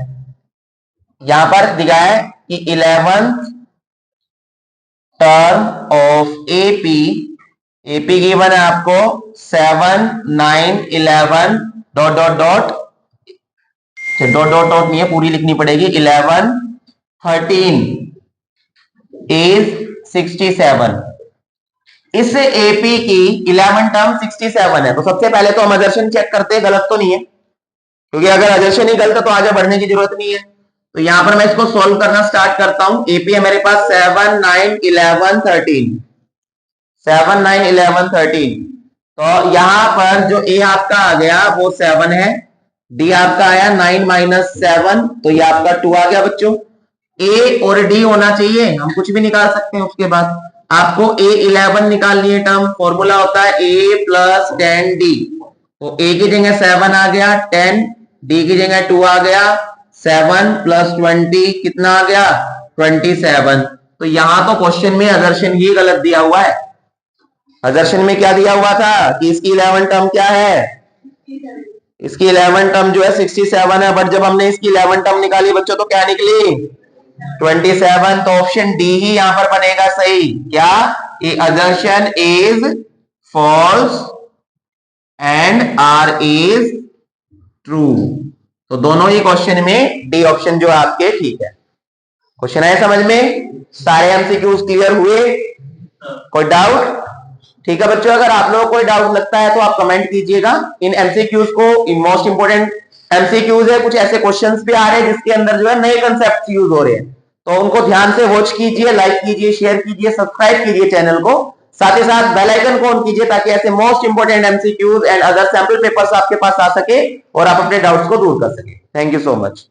यहां पर दिया है कि 11th term of AP, AP given है आपको 7 9 11 dot dot dot, dot dot dot नहीं है, पूरी लिखनी पड़ेगी, 11 13 इज 67। इस एपी की 11 टर्म 67 है। तो सबसे पहले तो हम आदर्शन चेक करते हैं, गलत तो नहीं है, क्योंकि अगर आदर्शन ही गलत है तो आगे बढ़ने की जरूरत नहीं है। तो यहां पर मैं इसको सॉल्व करना स्टार्ट करता हूं। एपी है मेरे पास 7 9 11 13, 7 9 11 13। तो यहां पर जो ए आपका आ गया वो 7 है, डी आपका आया 9 माइनस 7, तो ये आपका 2 आ गया बच्चों। ए और डी होना चाहिए, हम कुछ भी निकाल सकते हैं। उसके बाद आपको ए 11 निकालनी है टर्म, फॉर्मूला होता है ए प्लस 10 डी। तो ए की जगह 7 आ गया 10, डी की जगह 2 आ गया, 7 प्लस 20 कितना आ गया 27। तो यहां तो क्वेश्चन में आदर्शन ही गलत दिया हुआ है। आदर्शन में क्या दिया हुआ था कि इसकी 11 टर्म क्या है, इसकी 11 टर्म जो है 67 है, बट जब हमने इसकी 11 टर्म निकाली बच्चों तो क्या निकली 27। तो ऑप्शन डी ही यहां पर बनेगा सही। क्या, A assertion is false and R is true. तो दोनों ही क्वेश्चन में डी ऑप्शन जो आपके ठीक है। क्वेश्चन आए समझ में, सारे एमसीक्यूज क्लियर हुए, कोई डाउट? ठीक है बच्चों, अगर आप लोगों को कोई डाउट लगता है तो आप कमेंट कीजिएगा। इन एमसीक्यूज को, मोस्ट इंपोर्टेंट एमसीक्यूज है, कुछ ऐसे क्वेश्चंस भी आ रहे हैं जिसके अंदर जो है नए कंसेप्ट यूज हो रहे हैं, तो उनको ध्यान से वॉच कीजिए, लाइक कीजिए, शेयर कीजिए, सब्सक्राइब कीजिए चैनल को, साथ ही साथ बेल आइकन को ऑन कीजिए ताकि ऐसे most important MCQs and other sample papers आपके पास आ सके और आप अपने डाउट्स को दूर कर सके। Thank you so much.